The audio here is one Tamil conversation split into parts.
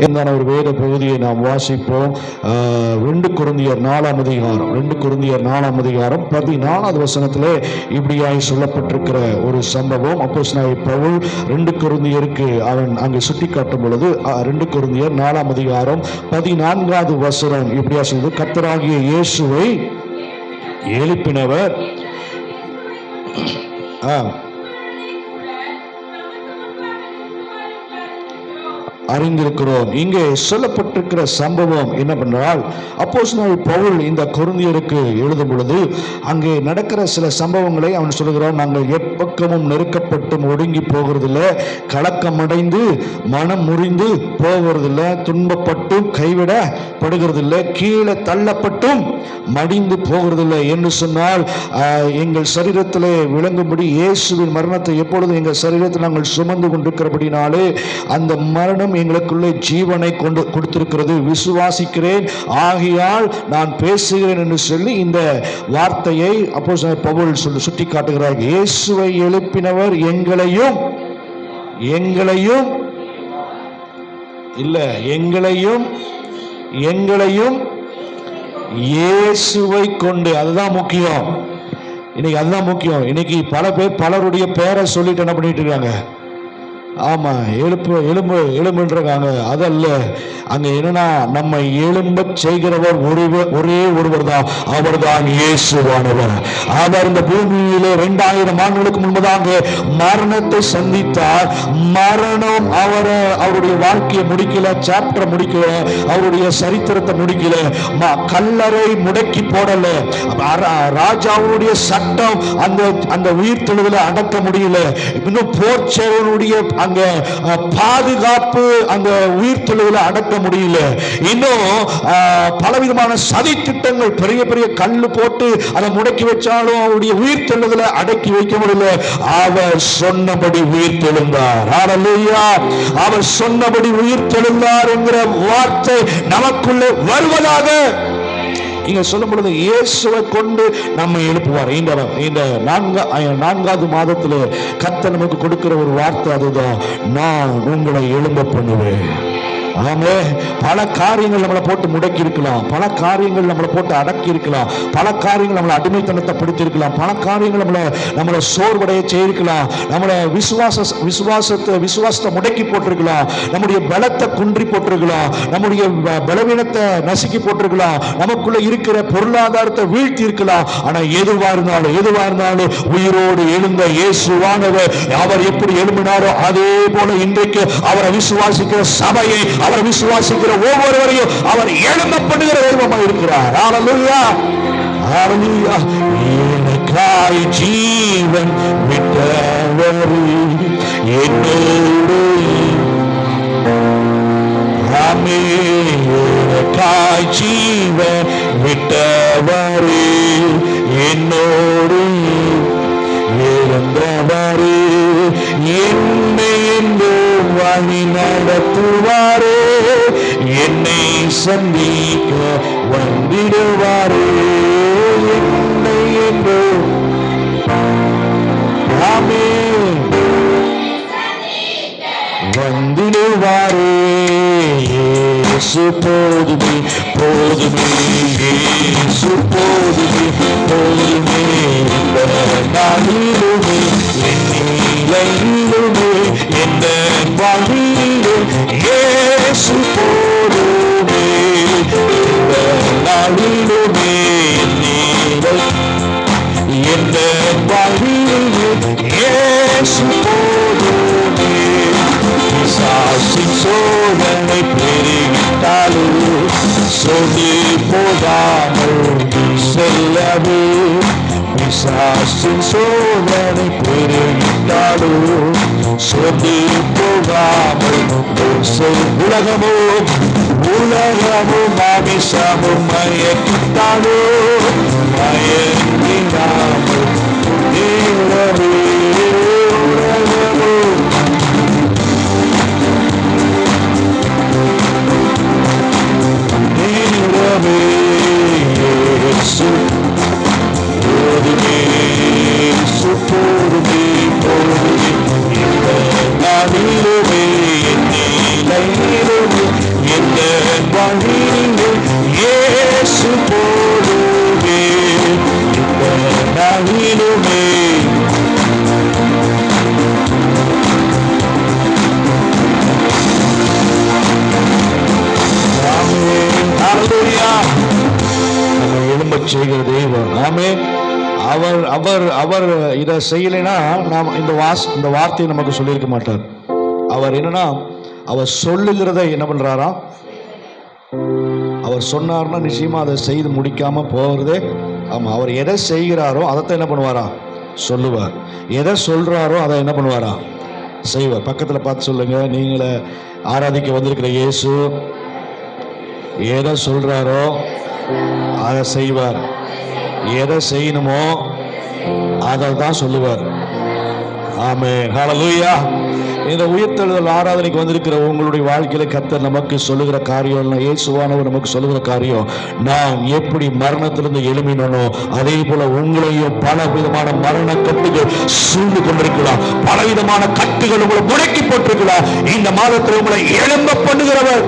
என்றான ஒரு வேத பகுதியை நாம் வாசிப்போம். 2 கொரிந்தியர் 4ஆம் அதிகாரம் 14வது வசனத்திலே இப்படியாய் சொல்லப்பட்டிருக்கிற ஒரு சம்பவம். அப்போஸ்தலனாகிய பவுல் 2 கொரிந்தியருக்கு அவன் அங்கே சுட்டி காட்டும் பொழுது 2 கொரிந்தியர் 4ஆம் அதிகாரம் 14வது வசனம் இப்படியா சொல்லுது, கர்த்தராகிய இயேசுவை எழுப்பினவர் அறிந்திருக்கிறோம். இங்கே சொல்லப்பட்டிருக்கிற சம்பவம் என்ன பண்ணால், அப்போஸ்தலனாகிய பவுல் இந்த கொரிந்தியருக்கு எழுதும் பொழுது அங்கே நடக்கிற சில சம்பவங்களை அவன் சொல்லுகிறான். நாங்கள் எப்பக்கமும் நெருக்கப்பட்டும் ஒடுங்கி போகிறதில்லை, கலக்கமடைந்து மனம் முறிந்து போகிறதில்லை, துன்பப்பட்டும் கைவிடப்படுகிறதில்லை, கீழே தள்ளப்பட்டும் மடிந்து போகிறதில்லை என்று சொன்னால், எங்கள் சரீரத்திலே விளங்கும்படி இயேசுவின் மரணத்தை எப்பொழுதும் எங்கள் சரீரத்தில் நாங்கள் சுமந்து கொண்டிருக்கிறபடினாலே அந்த மரணம் எங்களுக்குள்ளே ஜீவனை கொண்டு கொடுத்திருக்கிறது, விசுவாசிக்கிறேன், ஆகையால் நான் பேசுகிறேன் என்று சொல்லி இந்த வார்த்தையை அப்போஸ்தலனாகிய பவுல் சுட்டி காட்டுகிறார். இயேசுவை எழுப்பினவர் எங்களையும் இயேசுவை கொண்டு, அதுதான் முக்கியம். இன்னைக்கு அதுதான் முக்கியம். இன்னைக்கு பல பேர் பலருடைய பேரை சொல்லிட்டு என்ன பண்ணிட்டு இருக்காங்க, ஆமா எலும்புன்றாங்க. அதல்ல, அங்க என்னன்னா நம்மை எழும்ப செய்கிறவர் ஒரே ஒருவர் தான், அவர் தான் இயேசுவானவர். அவர் இந்த பூமியிலே 2000 ஆண்டுகளுக்கு முன்பதாக மரணத்தை சந்தித்தார். மரணம் அவருடைய வாழ்க்கையை முடிக்கல, சாப்டர் முடிக்கல, அவருடைய சரித்திரத்தை முடிக்கல, கல்லறை முடக்கி போடல, ராஜாவுடைய சட்டம் அந்த உயிர் தெழுதலை அடக்க முடியல, இன்னும் போர்ச்சேவனுடைய அங்க பாதுகாப்பு அந்த உயிர் தெழுதலை அடக்க முடியல, இன்னும் பலவிதமான சதி திட்டங்கள், பெரிய பெரிய கல்லு போட்டு அதை முடக்கி வச்சாலும் அவருடைய உயிர் தெழுதலை அடக்கி வைக்க முடியல. அவர் சொன்னபடி உயிர் தெழுந்தார். ஹல்லேலூயா! அவர் சொன்னபடி உயிர் தெழுந்தார் என்கிற வார்த்தை நமக்குள்ளே வருவதாக இங்க சொல்லும் பொழுது இயேசுவை கொண்டு நம்மை எழுப்புவார். இந்த 4வது மாதத்துல கர்த்தர் நமக்கு கொடுக்கிற ஒரு வார்த்தை அதுதான், நான் உங்களை எழும்ப பண்ணுவேன். ஆமே, பல காரியங்கள் நம்மளை போட்டு முடக்கி இருக்கலாம், பல காரியங்கள் நம்மளை போட்டு அடக்கி இருக்கலாம், பல காரியங்கள் நம்மளை அடிமைத்தனத்தை படுத்திருக்கலாம், பல காரியங்கள் நம்மளை சோர்வடைய செய்திருக்கலாம், நம்மளை விசுவாசத்தை முடக்கி போட்டிருக்கலாம், நம்முடைய பலத்தை குன்றி போட்டிருக்கலாம், நம்முடைய பலவீனத்தை நசுக்கி போட்டிருக்கலாம், நமக்குள்ள இருக்கிற பொருளாதாரத்தை வீழ்த்தி இருக்கலாம். ஆனா எதுவா இருந்தாலும் உயிரோடு எழுந்த இயேசுவானவர் அவர் எப்படி எழும்பினாரோ அதே போல இன்றைக்கு அவரை விசுவாசிக்கிற சபையை, அவரை விசுவாசிக்கிற ஒவ்வொருவரையும் அவர் எழும்ப பண்ணுகிற தெய்வமாக இருக்கிறார். ஹல்லேலூயா! ஹல்லேலூயா! எனக்காய் ஜீவன் விட்டவர் என்னோடு, எனக்காய் ஜீவன் விட்டவர் என்னோடு இருந்தவர், என்னை வழி நடத்துவாரே, என்னை சந்திக்க வந்திடுவாரே, என்னை என்று வந்திடுவாரே. இயேசு போதுமே போதுமே, இயேசு போதுமே போதுமே, இந்த நாளிலுமே என்னிலுமே எந்த வாழ்விலே இயேசு போதுமே, இந்த நாளிலுமே எந்த வாழ்விலே இயேசு போதுமே. பிசாசின் சோதனை பெருகிட்டாலும் சொல்லி போகாமல் செல்லவே, பிசாசின் சோதனை பெருகிட்டாலும் சொல்லி போகாமல் உலகமும் மாமிசமும் மயக்கிட்டாலும் மயங்கிடாமல் நேரவே, உலகமும் நேரவே, இயேசு போதுமே, இயேசு போதுமே போதுமே, இந்த நாளிலுமே என்னிலுமே இந்த வழியிலே இயேசு போடுவே இந்த நாளிலுமே. நம்ம எழும்பச் செய்கிற தெய்வம். ஆமென். அவர் அவர் அவர் இதை செய்யலைன்னா நாம் இந்த வார்த்தையை நமக்கு சொல்லியிருக்க மாட்டார். அவர் என்னன்னா, அவர் சொல்லுகிறதை என்ன பண்றாராம், அவர் சொன்னார்னா நிச்சயமா அதை செய்து முடிக்காம போகிறதே. ஆமா, அவர் எதை செய்கிறாரோ அதைத்தான் என்ன பண்ணுவாரா, சொல்லுவார். எதை சொல்றாரோ அதை என்ன பண்ணுவாரா, செய்வார். பக்கத்துல பார்த்து சொல்லுங்க, நீங்களே ஆராதிக்க வந்திருக்கிற இயேசு எதை சொல்றாரோ அதை செய்வார். எதை செய்யணுமோ அதை தான் சொல்லுவார். ஆமென். ஹல்லேலூயா. இந்த உயிர்த்தெழுதல் ஆராதனைக்கு வந்திருக்கிற உங்களுடைய வாழ்க்கையில கர்த்தர் நமக்கு சொல்லுகிற காரியம், இயேசுவானவர் நமக்கு சொல்லுகிற காரியம், நாம் எப்படி மரணத்திலிருந்து எழும்பினோ அதே போல உங்களையும் பல விதமான மரண கட்டுகள் சூழ்ந்து கொண்டிருக்கலாம். பலவிதமான கட்டுகள் உங்களை முடக்கி போட்டிருக்கலாம். இந்த மாதத்தில் உங்களை எழும்ப பண்ணுகிறவர்,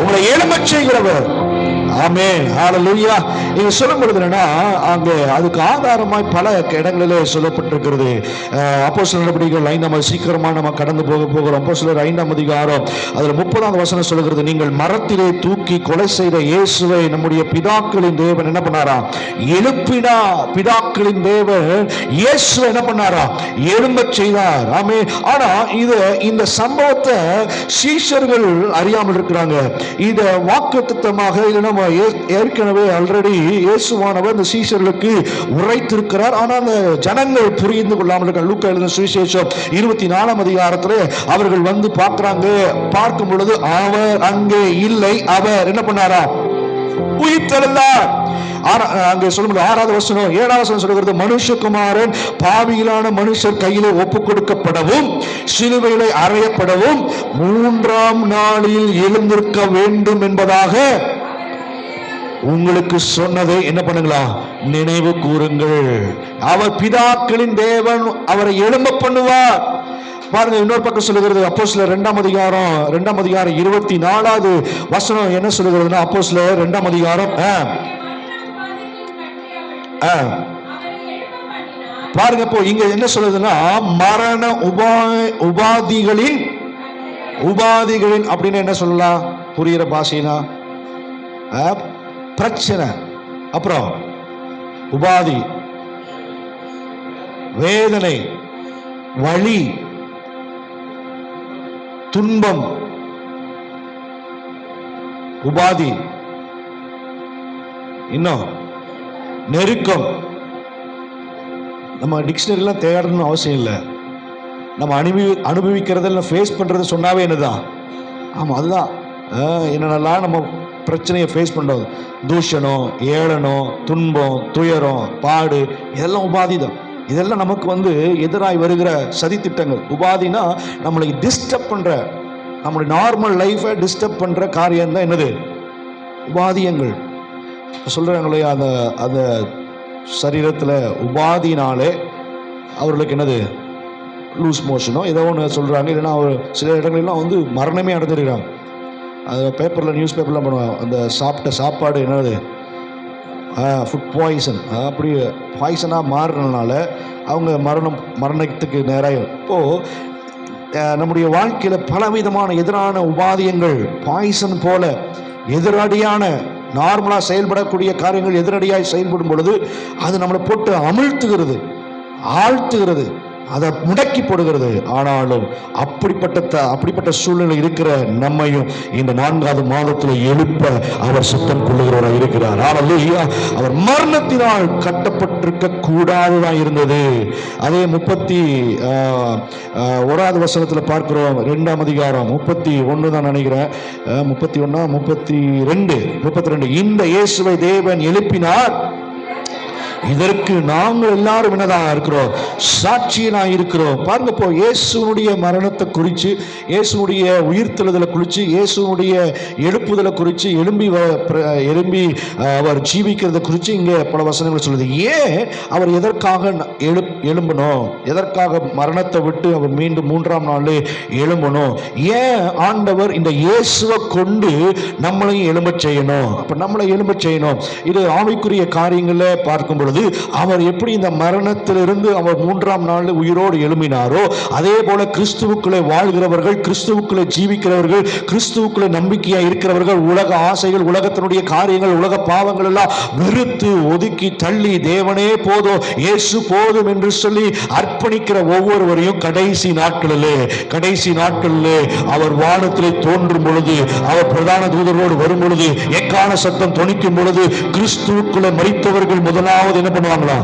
உங்களை எழும்பச் செய்கிறவர். ஆமென். ஹல்லேலூயா. இங்க சொல்லும் பொழுது என்னன்னா, அங்கே அதுக்கு ஆதாரமாய் பல இடங்களிலே சொல்லப்பட்டிருக்கிறது. அப்போஸ்தலர் நடவடிக்கைகள் 5 சீக்கிரமா நம்ம கடந்து போகிறோம். அப்போஸ்தலர் 5 அதிகாரம் அதுல 30வது வசனம் சொல்லுகிறது, நீங்கள் மரத்திலே தூக்கி கொலை செய்த இயேசுவை நம்முடைய பிதாக்களின் தேவன் என்ன பண்ணாரா, எழுப்பினா. பிதாக்களின் தேவன் இயேசுவை என்ன பண்ணாரா, எழும்பச் செய்தார். ஆமென். ஆனா இந்த சம்பவத்தை சீஷர்கள் அறியாமல் இருக்கிறாங்க. இத வாக்குத்தத்தமாக இல்லைன்னா ஏற்கனவே ஆல்ரெடி இயேசுவானவர் இந்த சீஷர்களுக்கு உரைத்திருக்கிறார். ஆனால் அந்த ஜனங்கள் புரிந்து கொள்ளாமல் இருக்க. லூக்கா எழுதின சுவிசேஷம் 24 அதிகாரத்தில் அவர்கள் வந்து பார்க்கிறாங்க. பார்க்கும் பொழுது அவர் அங்கே இல்லை. அவர் என்ன பண்ணாரா, உயிர்த்தெழுந்தார். அங்கே சொல்லும் 6வது வசனம் 7வது வசனம் சொல்கிறது, மனுஷகுமாரன் பாவிகளான மனுஷர் கையிலே ஒப்புக் கொடுக்கப்படவும் சிலுவையிலே அறையப்படவும் 3ஆம் நாளில் எழுந்திருக்க வேண்டும் என்பதாக உங்களுக்கு சொன்னதை என்ன பண்ணுங்களா, நினைவு கூறுங்கள். அவர் பிதாக்களின் தேவன் அவரை எழும்ப பண்ணுவார். பாருங்க, இன்னொரு பக்கம் சொல்லுகிறது அப்போஸ்தலர் 2ஆம் அதிகாரம் 24வது வசனம் என்ன சொல்லுகிறதுனா, அப்போஸ்தலர் 2ஆம் அதிகாரம் பாருங்க. இப்போ இங்க என்ன சொல்லுதுன்னா, மரண உபாதிகளின் அப்படின்னு என்ன சொல்லலாம், புரியுற பாஷைனா பிரச்சனை, அப்புறம் உபாதி, வேதனை, வலி, துன்பம், உபாதி, இன்னும் நெருக்கம். நம்ம டிக்ஷனரிலாம் தேடணும்னு அவசியம் இல்லை. நம்ம அனுபவிக்கிறதில் ஃபேஸ் பண்றது சொன்னாவே என்னதான், ஆமாம் அதுதான். என்னென்னலாம் நம்ம பிரச்சனையை ஃபேஸ் பண்ணுறது, தூஷணம், ஏளனம், துன்பம், துயரம், பாடு, இதெல்லாம் உபாதி தான். இதெல்லாம் நமக்கு எதிராய் வருகிற சதி திட்டங்கள். உபாதினா நம்மளை டிஸ்டர்ப் பண்ணுற, நம்மளுடைய நார்மல் லைஃபை டிஸ்டர்ப் பண்ணுற காரியம் தான் என்னது, உபாதியங்கள். சொல்கிறாங்க இல்லையா, அந்த சரீரத்தில் உபாதினாலே அவர்களுக்கு என்னது, லூஸ் மோஷனோ ஏதோ ஒன்று சொல்கிறாங்க. இல்லைன்னா சில இடங்கள்லாம் மரணமே அடைஞ்சிருக்கிறாங்க. அது பேப்பரில் நியூஸ் பேப்பர்லாம் பண்ணுவாங்க, அந்த சாப்பிட்ட சாப்பாடு என்னது, ஃபுட் பாய்சன், அப்படி பாய்சனாக மாறுறதுனால அவங்க மரணத்துக்கு நேராக. இப்போது நம்முடைய வாழ்க்கையில் பலவிதமான எதிரான உபாதியங்கள் பாய்சன் போல எதிரடியான நார்மலாக செயல்படக்கூடிய காரியங்கள் எதிரடியாக செயல்படும் பொழுது அது நம்மளை போட்டு அமிழ்த்துகிறது, ஆழ்த்துகிறது, அதை முடக்கி போடுகிறது. ஆனாலும் அப்படிப்பட்ட சூழ்நிலை இருக்கிற நம்மையும் இந்த 4வது மாதத்தில் எழுப்ப அவர் சுத்தம் கொள்ளுகிறவராக இருக்கிறார். ஹல்லேலூயா. அவர் மரணத்தினால் கட்டப்பட்டிருக்க கூடாதுதான் இருந்தது. அதே 31வது வசனத்தில் பார்க்கிறோம். 2ஆம் அதிகாரம் 31 தான் நினைக்கிறேன், 32. இந்த இயேசுவை தேவன் எழுப்பினார், இதற்கு நாங்கள் எல்லாரும் என்னதான் இருக்கிறோம், சாட்சியனாக இருக்கிறோம். பாருங்க, இப்போ இயேசுனுடைய மரணத்தை குறித்து, இயேசுனுடைய உயிர்த்தெழுதலை குறித்து, இயேசுனுடைய எழுப்புதலை குறித்து, எழும்பி அவர் ஜீவிக்கிறத குறித்து இங்கே பல வசனங்கள் சொல்லுது. ஏன் அவர் எதற்காக எழும்பணும், எதற்காக மரணத்தை விட்டு அவர் மீண்டும் 3ஆம் நாள் எழும்பணும், ஏன் ஆண்டவர் இந்த இயேசுவை கொண்டு நம்மளையும் எழும்ப செய்யணும், அப்ப நம்மளை எழும்ப செய்யணும். இது ஆவிக்குரிய காரியங்களை பார்க்கும் பொழுது அவர் எப்படி இந்த மரணத்திலிருந்து அவர் 3ஆம் நாள் உயிரோடு எழும்பினாரோ, அதே போல கிறிஸ்துவுக்குள்ளே வாழ்கிறவர்கள், கிறிஸ்துவுக்குள்ளே ஜீவிக்கிறவர்கள், கிறிஸ்துவுக்குள்ளே நம்பிக்கையா இருக்கிறவர்கள், உலக ஆசைகள், உலகத்தினுடைய காரியங்கள், உலக பாவங்கள் எல்லாம் வெறுத்து ஒதுக்கி தள்ளி தேவனே போதும், இயேசு போதும் என்று சொல்லி அர்ப்பணிக்கிற ஒவ்வொருவரையும் கடைசி நாட்களிலே அவர் வானத்திலே தோன்றும் பொழுது, அவர் பிரதான தூதரோடு வரும் பொழுது, எக்கான சத்தம் தொனிக்கும் பொழுது, கிறிஸ்துவுக்குள்ள மரித்தவர்கள் முதலாவது என்ன பண்ணுவாங்களா,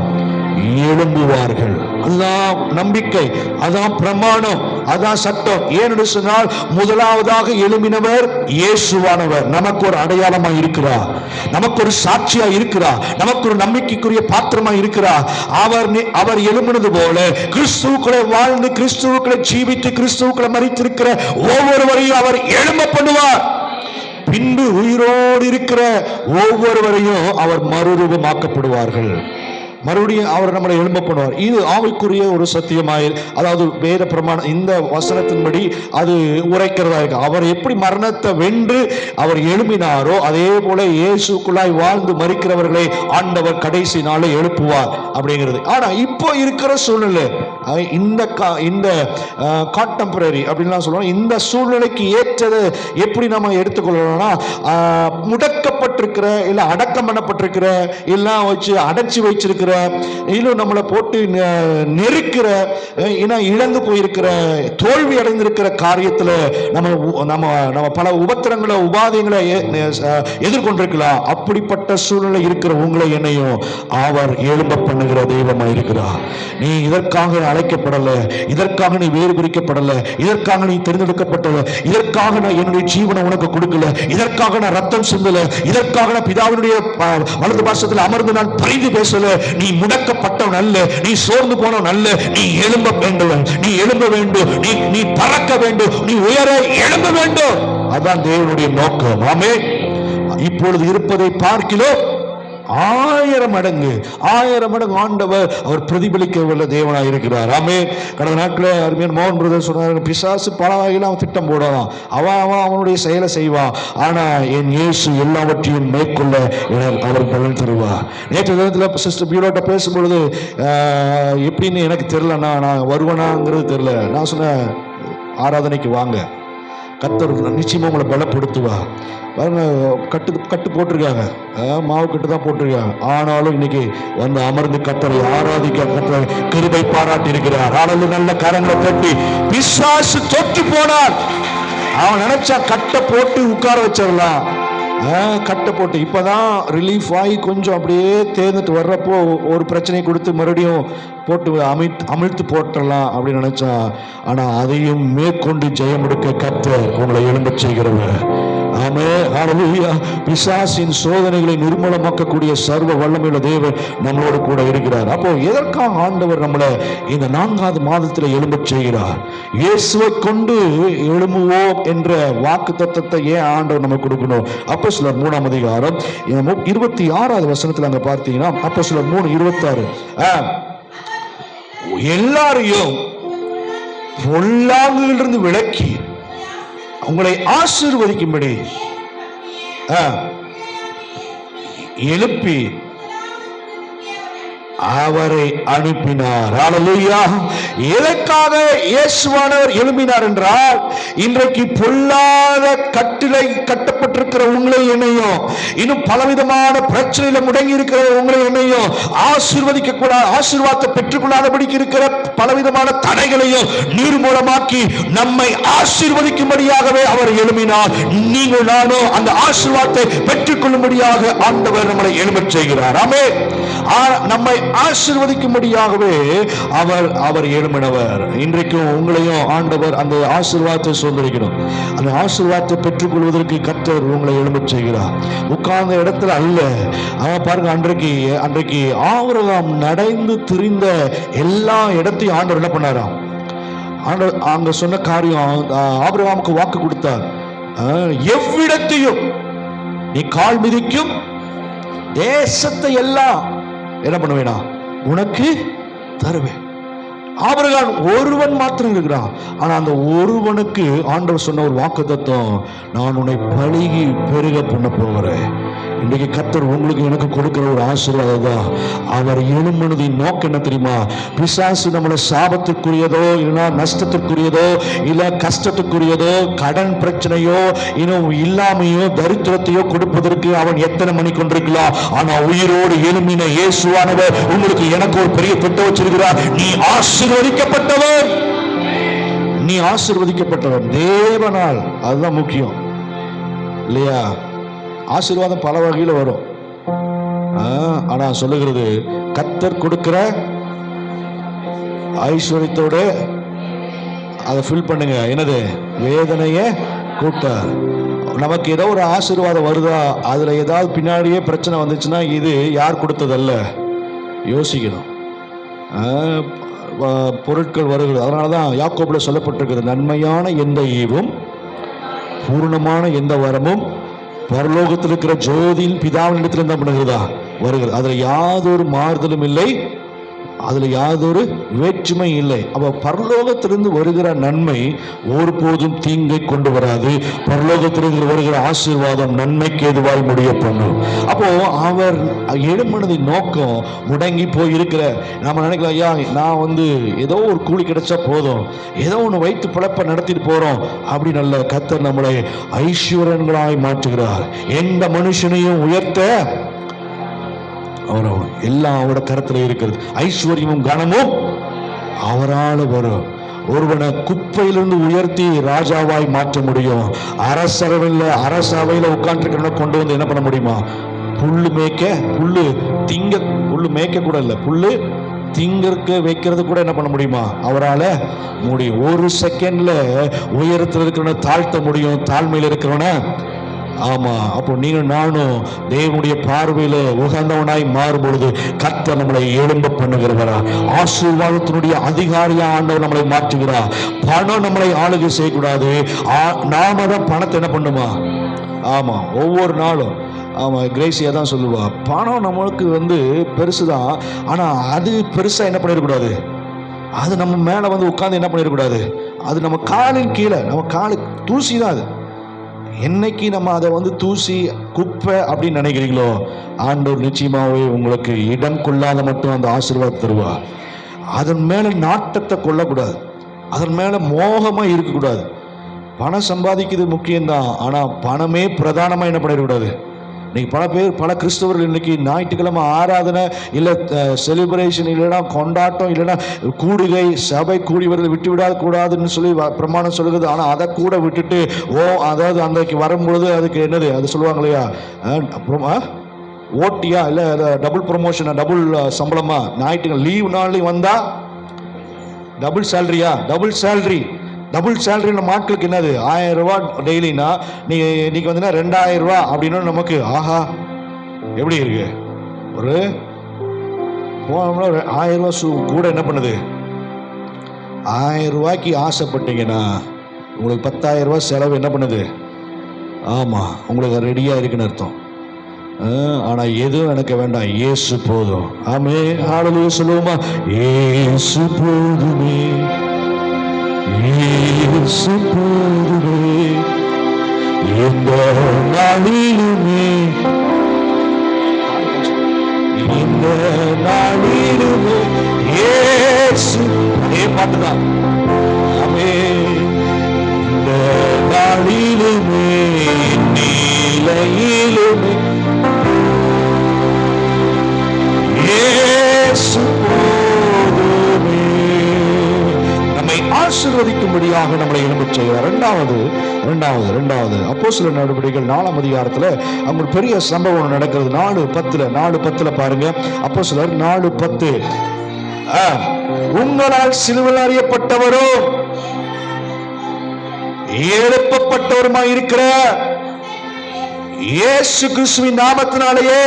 எழும்புவார்கள். அதுதான் நம்பிக்கை, அதான் பிரமாணம், அதான் சட்டம். ஏனென்று சொன்னால் முதலாவதாக எழும்பினவர் இயேசுவானவர் நமக்கு ஒரு அடையாளமா இருக்கிறார், நமக்கு ஒரு சாட்சியா இருக்கிறார், நமக்கு ஒரு நம்பிக்கைக்குரிய பாத்திரமா இருக்கிறார். அவர் எழும்பினது போல கிறிஸ்துவுக்குள்ளே வாழ்ந்து, கிறிஸ்துவுக்குள்ளே ஜீவித்து, கிறிஸ்துவுக்குள்ளே மரித்திருக்கிற ஒவ்வொருவரையும் அவர் எழும்ப பண்ணுவார். பின்பு உயிரோடு இருக்கிற ஒவ்வொருவரையும் அவர் மறுரூபமாக்கப்படுவார்கள். மறுபடியும் அவர் நம்மளை எழும்ப பண்ணுவார். இது ஆவிக்குரிய ஒரு சத்தியமாய், அதாவது வேத பிரமாணம் இந்த வசனத்தின்படி அது உரைக்கிறதா இருக்கு. அவர் எப்படி மரணத்தை வென்று அவர் எழுப்பினாரோ அதே போல இயேசுக்குள்ளாய் வாழ்ந்து மரிக்கிறவர்களை ஆண்டவர் கடைசி நாளை எழுப்புவார் அப்படிங்கிறது. ஆனா இப்போ இருக்கிற சூழ்நிலை, இந்த கான்டெம்பரரி அப்படின்லாம் சொல்லுவோம், இந்த சூழ்நிலைக்கு ஏற்றது எப்படி நம்ம எடுத்துக்கொள்ளணும்னா, முடக்கப்பட்டிருக்கிற இல்ல அடக்கம் பண்ணப்பட்டிருக்கிற எல்லாம் வச்சு அடைச்சி வச்சிருக்கிற, இன்னும் நம்மளை போட்டு நெருக்கிற, இழந்து போயிருக்கிற, தோல்வி அடைந்திருக்கிற காரியத்தில் நம்ம பல உபத்திரங்களை உபாதைகளை எதிர்கொண்டிருக்கலாம். அப்படிப்பட்ட சூழ்நிலை இருக்கிற உங்களை என்னையும் அவர் எழும்ப பண்ணுகிற தெய்வமா இருக்கிறார். நீ இதற்காக அழைக்கப்படல, இதற்காக நீ வேறு குறிக்கப்படல, இதற்காக நீ தேர்ந்தெடுக்கப்பட்டல, இதற்காக நான் என்னுடைய ஜீவனை உனக்கு கொடுக்கல, இதற்காக நான் ரத்தம் சிந்தல, இதற்காக நான் பிதாவினுடைய வலது பாசத்தில் அமர்ந்து நான் பரிந்து பேசல. நீ முடக்கப்பட்டவன் அல்ல, நீ சோர்ந்து போனவன் அல்ல, நீ எழும்ப வேண்டும், நீ எழும்ப வேண்டும், நீ பறக்க வேண்டும், நீ உயர எழும்ப வேண்டும். அதான் தேவனுடைய நோக்கம். ஆமென். இப்பொழுது இருப்பதை பார்க்கிறோம் 1000 மடங்கு ஆண்டவர் அவர் பிரதிபலிக்க உள்ள தேவனாக இருக்கிறார். ஆமென். கடந்த நாட்களில் அருமையான மோகன் பிரதர் சொன்னார், பிசாசு பல வகையில் அவன் திட்டம் போடலாம், அவனுடைய செயலை செய்வான், ஆனா என் இயேசு எல்லாவற்றையும் மேற்கொள்ள அவர் பலன் தருவார். நேற்று தினத்தில் சிஸ்டர் பியூரோட்ட பேசும்பொழுது எப்படின்னு எனக்கு தெரியல, நான் வருவனாங்கிறது தெரியல. நான் சொன்னேன், ஆராதனைக்கு வாங்க, கர்த்தர் நிச்சயமா உங்களை பலப்படுத்துவா. பாருங்க, கட்டு போட்டிருக்காங்க, மாவு கட்டு தான் போட்டிருக்காங்க, ஆனாலும் இன்னைக்கு வந்து அமர்ந்து கர்த்தரை ஆராதிக்க கர்த்தர் கிருபை பாராட்டி இருக்கிறார். ஆனாலும் நல்ல கரங்களை தட்டி பிசாசு தொற்று போனார். அவன் நினைச்சா கட்டை போட்டு உட்கார வச்சிடலாம், கட்டை போட்டு இப்பதான் ரிலீஃப் ஆகி கொஞ்சம் அப்படியே தேர்ந்துட்டு வர்றப்போ ஒரு பிரச்சனை கொடுத்து மறுபடியும் போட்டு அமிழ்த்து போட்டுடலாம் அப்படின்னு நினைச்சா, ஆனா அதையும் மேற்கொண்டு ஜெயம் எடுக்க கர்த்தர் உங்களை எழும்ப செய்கிறவர். ஆமென். ஹல்லேலூயா. பிசாசின் சோதனைகளை நிர்மூலமாக்கக்கூடிய சர்வ வல்லமையுள்ள தேவன் நம்மளோடு கூட இருக்கிறார். அப்போ எதற்காக ஆண்டவர் நம்மளை இந்த 4வது மாதத்தில் எழும்ப செய்கிறார்? இயேசுவை கொண்டு எழும்புவோம் என்ற வாக்கு தத்தத்தை ஏன் ஆண்டவர் நமக்கு கொடுக்கணும்? அப்போஸ்தலர் 3ஆம் அதிகாரம் 26வது வசனத்தில் அங்க பார்த்தீங்கன்னா, அப்போஸ்தலர் 3:26, எல்லாரையும் பொல்லாங்கிலிருந்து விலக்கி உங்களை ஆசீர்வதிக்கும்படி எழுப்பி அவரை அனுப்பினார். ஹல்லேலூயா. எதற்காக இயேசுவானவர் எழுப்பினார் என்றால், இன்றைக்கு பொல்லாத கட்டிலை கட்டப்பட்டிருக்கிற உங்களை என்னையும், இன்னும் பலவிதமான பிரச்சனையில முடங்கி இருக்கிற உங்களை என்னையும் ஆசீர்வதிக்க கூடாது, ஆசீர்வாதத்தை பெற்றுக்கொள்ளாதபடிக்கு இருக்கிற பலவிதமான தடைகளையும் நிர்மூலமாக்கி நம்மை ஆசீர்வதிக்கும்படியாகவே அவர் எழுப்பினார். நீங்கள் நானும் அந்த ஆசீர்வாதத்தை பெற்றுக்கொள்ளும்படியாக ஆண்டவர் நம்மளை எழும்பச் செய்கிறார். ஆமென். நம்மை ஆசீர்வதிக்கும்படியாகவே அவர் எழும்பினவர். இன்றைக்கும் உங்களையும் ஆண்டவர் அந்த ஆசீர்வாதத்தை சுதந்திரிக்கணும். அந்த ஆசீர்வாதத்தை பெற்றுக்கொள்வதற்கு கர்த்தர் கர்த்தர் உங்களை எழும்பச் செய்கிறார். உட்கார்ந்த இடத்துல அல்ல. பாருங்க, அன்றைக்கு ஆபிரகாம் நடந்து திரிந்த எல்லா இடத்தையும் ஆண்டவர் என்ன பண்ணாராம்? ஆண்டவர் அங்க சொன்ன காரியம், ஆபிரகாமுக்கு வாக்கு கொடுத்தார், எவ்விடத்தையும் நீ கால் மிதிக்கும் தேசத்தை எல்லாம் என்ன பண்ணுவேனா உனக்கு தருவேன். ஆபிரகாம் ஒருவன் மாத்திரம் இருக்கிறான். ஆனா அந்த ஒருவனுக்கு ஆண்டவர் சொன்ன ஒரு வாக்குத்தத்தம், நான் உன்னை பலுகி பெருக பண்ண போகிறேன். இன்றைக்கு கர்த்தர் உங்களுக்கு எனக்கு கொடுக்கிற ஒரு ஆசீர்வாதம் தான். அவர் எழும்புனதின் நோக்கம் என்ன தெரியுமா? பிசாசு நம்மளை சாபத்திற்குரியதோ இல்லைன்னா நஷ்டத்திற்குரியதோ இல்ல கஷ்டத்துக்குரியதோ கடன் பிரச்சனையோ இன்னும் இல்லாமையோ தரித்திரத்தையோ கொடுப்பதற்கு அவன் எத்தனை மணி கொண்டிருக்கலாம். ஆனா உயிரோடு எழும்பின இயேசுவானவர் உங்களுக்கு எனக்கு ஒரு பெரிய திட்டம் வச்சிருக்கிறார். நீ ஆசீர்வதிக்கப்பட்டவர், நீ ஆசீர்வதிக்கப்பட்டவர் தேவனால். அதுதான் முக்கியம் இல்லையா? ஆசீர்வாதம் பல வகையில் வரும். ஆனா சொல்லுகிறது, கர்த்தர் கொடுக்கிற ஐஸ்வர்யத்தோட அதை ஃபில் பண்ணுங்க. என்னது? வேதனையே கூட்ட. நமக்கு ஏதோ ஒரு ஆசீர்வாதம் வருதா, அதுல ஏதாவது பின்னாடியே பிரச்சனை வந்துச்சுன்னா இது யார் கொடுத்ததல்ல, யோசிக்கணும். பொருட்கள் வருகிறது. அதனாலதான் யாக்கோபுல சொல்லப்பட்டிருக்கிறது, நன்மையான எந்த ஈவும் பூர்ணமான எந்த வரமும் பரலோகத்தில் இருக்கிற ஜோதியின் பிதாவின் இடத்துல என்ன பண்ணுகிறதா வருகிறது. அதுல யாதொரு மாறுதலும் இல்லை, அதுல யாதொரு வேற்றுமை இல்லை. அப்ப பரலோகத்திலிருந்து வருகிற நன்மை ஒருபோதும் தீங்கை கொண்டு வராது. பரலோகத்திலிருந்து வருகிற ஆசீர்வாதம் நன்மைக்கு எதுவாய் முடிய பண்ணும். அப்போ அவர் எழும்பினதின் நோக்கம் முடங்கி போய் இருக்கிற நம்ம நினைக்கலாம், ஐயா நான் ஏதோ ஒரு கூலி கிடைச்சா போதும், ஏதோ ஒன்று வைத்து பிழைப்ப நடத்திட்டு போறோம் அப்படி. நல்ல கர்த்தர் நம்மளை ஐஸ்வர்யங்களாய் மாற்றுகிறார். எந்த மனுஷனையும் உயர்த்த எல்லாம் அவரோட கரத்துல இருக்கிறது. ஐஸ்வர்யமும் கனமும் அவரால் வரும். ஒருவனை குப்பையிலிருந்து உயர்த்தி ராஜாவாய் மாற்ற முடியும். அரசவையில உட்கார்ந்து கொண்டு வந்து என்ன பண்ண முடியுமா? புல்லு மேய்க்க கூட இல்ல, புல்லு திங்கற்கு வைக்கிறது கூட என்ன பண்ண முடியுமா? அவரால் முடியும். ஒரு செகண்ட்ல உயரத்தில் இருக்கிறவன தாழ்த்த முடியும், தாழ்மையில் இருக்கிறவன. ஆமா, அப்போ நீங்க நானும் தேவனுடைய பார்வையில உகந்தவனாய் மாறும் பொழுது கர்த்தர் நம்மளை எழும்ப பண்ணுகிறவரா. ஆசீர்வாதத்தினுடைய அதிகாரியா ஆண்டவர் நம்மளை மாற்றுகிறார். பணம் நம்மளை ஆளுகை செய்யக்கூடாது. நாம தான் பணத்தை என்ன பண்ணுமா? ஆமா, ஒவ்வொரு நாளும். ஆமா, கிரேசியா தான் சொல்லுவா, பணம் நம்மளுக்கு பெருசுதான், ஆனா அது பெருசா என்ன பண்ணிடக்கூடாது, அது நம்ம மேல உட்கார்ந்து என்ன பண்ணிடக்கூடாது, அது நம்ம காலின் கீழே, நம்ம காலு தூசி தான் அது. என்னைக்கு நம்ம அதை தூசி குப்பை அப்படின்னு நினைக்கிறீங்களோ, ஆண்டவர் நிச்சயமாவே உங்களுக்கு இடம் கொள்ளாத மட்டும் அந்த ஆசீர்வாதம் தருவா. அதன் மேல நாட்டத்தை கொள்ளக்கூடாது, அதன் மேல மோகமா இருக்கக்கூடாது. பணம் சம்பாதிக்கிறது முக்கியம்தான், ஆனா பணமே பிரதானமா என்ன பண்ணிடக்கூடாது. இன்னைக்கு பல கிறிஸ்தவர்கள் இன்னைக்கு ஞாயிற்றுக்கிழமை ஆராதனை இல்லை செலிப்ரேஷன் இல்லைன்னா கொண்டாட்டம் இல்லைன்னா கூடுகை சபை கூடி வருது விட்டு விட கூடாதுன்னு சொல்லி பிரமாணம் சொல்லுகிறது. ஆனால் அதை கூட விட்டுட்டு அதாவது அன்றைக்கு வரும்பொழுது அதுக்கு என்னது அது சொல்லுவாங்க இல்லையா, ஓட்டியா இல்லை டபுள் ப்ரொமோஷனா, டபுள் சம்பளமா, ஞாயிற்றுக்கிழமை லீவ் நாள்லையும் வந்தா டபுள் சேலரியா, டபுள் சேலரி நம்ம ஆட்களுக்கு என்னது 1000 ரூபாய் டெய்லினா நீங்க 2000 ரூபா அப்படின்னா நமக்கு ஆஹா எப்படி இருக்கு. ஒரு 1000 ரூபாய் கூட என்ன பண்ணுது, 1000 ரூபாய்க்கு ஆசைப்பட்டீங்கன்னா உங்களுக்கு 10,000 ரூபாய் செலவு என்ன பண்ணுது. ஆமா, உங்களுக்கு ரெடியா இருக்குன்னு அர்த்தம். ஆனா எதுவும் எனக்கு வேண்டாம், இயேசு போதும். ஆமே, ஹல்லேலூயா சொல்லுவோமா? இயேசு போதுமே, இயேசு போதுமே, இந்த நாளிலுமே, இந்த நாளிலுமே இயேசு. அதே பாட்டுதான். ஆமே, இந்த நாளிலுமே நிலையிலுமே இயேசு போதுமே. நம்மை ஆசீர்வதிக்கும்படியாக நம்மளை எழும்பச் செய்கிறார். இரண்டாவது அப்போஸ்தலர் நடவடிக்கைகள் 4ஆம் அதிகாரத்துல அங்க ஒரு பெரிய சம்பவம் நடக்கிறது. 4:10 பாருங்க. அப்போஸ்தலர் 4:10, உங்களால் சிலுவையில் அறையப்பட்டவரும் எழுப்பப்பட்டவருமாய் இருக்கிற இயேசு கிறிஸ்துவின் நாமத்தினாலேயே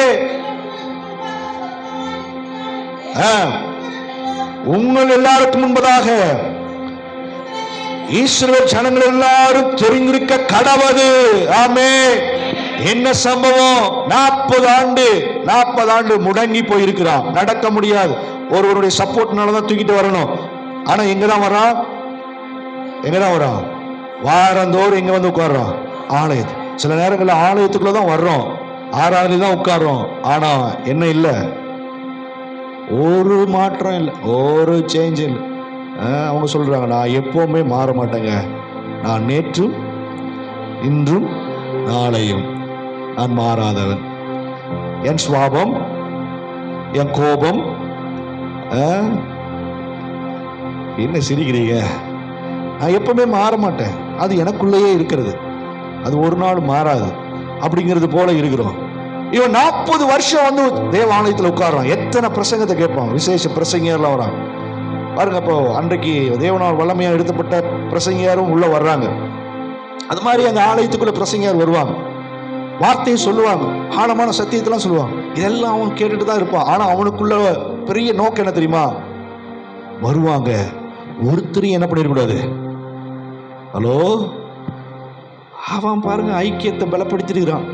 உங்கள் எல்லாருக்கும் முன்பதாக இஸ்ரவேல் ஜனங்கள் எல்லாரும் தெரிந்திருக்க கடவது. ஆமென். என்ன சம்பவம்? 40 ஆண்டு முடங்கி போயிருக்கிறான், நடக்க முடியாது. ஒருவருடைய சப்போர்ட்னாலதான் தூக்கிட்டு வரணும். ஆனா எங்கதான் வரான்? வாரந்தோறும் எங்க வந்து உட்கார்றோம்? ஆலயத்து. சில நேரங்களில் ஆலயத்துக்குள்ளதான் வர்றோம், ஆராதனை தான் உட்கார்றோம். ஆனா என்ன இல்லை, ஒரு மாற்றம் இல்லை, ஒரு சேஞ்ச் இல்லை. அவங்க சொல்றாங்க, நான் எப்பவுமே மாற மாட்டேங்க, நான் நேற்றும் இன்றும் நாளையும் நான் மாறாதவன். என் சுவாபம், என் கோபம். என்ன சிரிக்கிறீங்க? நான் எப்பவுமே மாற மாட்டேன், அது எனக்குள்ளேயே இருக்கிறது, அது ஒரு நாள் மாறாது அப்படிங்கிறது போல இருக்கிறோம். இவன் 40 வருஷம் வந்து தேவாலயத்தில் உட்காரான், எத்தனை பிரசங்கத்தை கேட்பான், விசேஷ பிரசங்கியர்லாம் வராங்க பாருங்க. அப்போ அன்றைக்கு தேவனால் வல்லமையா எழுதப்பட்ட பிரசங்கியாரும் உள்ள வர்றாங்க. அது மாதிரி அங்க ஆலயத்துக்குள்ள பிரசங்கியார் வருவாங்க, வார்த்தையை சொல்லுவாங்க, ஆழமான சத்தியத்தெல்லாம் சொல்லுவாங்க. இதெல்லாம் அவன் கேட்டுட்டு தான் இருப்பான். ஆனா அவனுக்குள்ள பெரிய நோக்கம் என்ன தெரியுமா? வருவாங்க, ஒருத்தரையும் என்ன பண்ணிடக்கூடாது. ஹலோ, அவன் பாருங்க ஐக்கியத்தை பலப்படுத்திருக்கிறான்.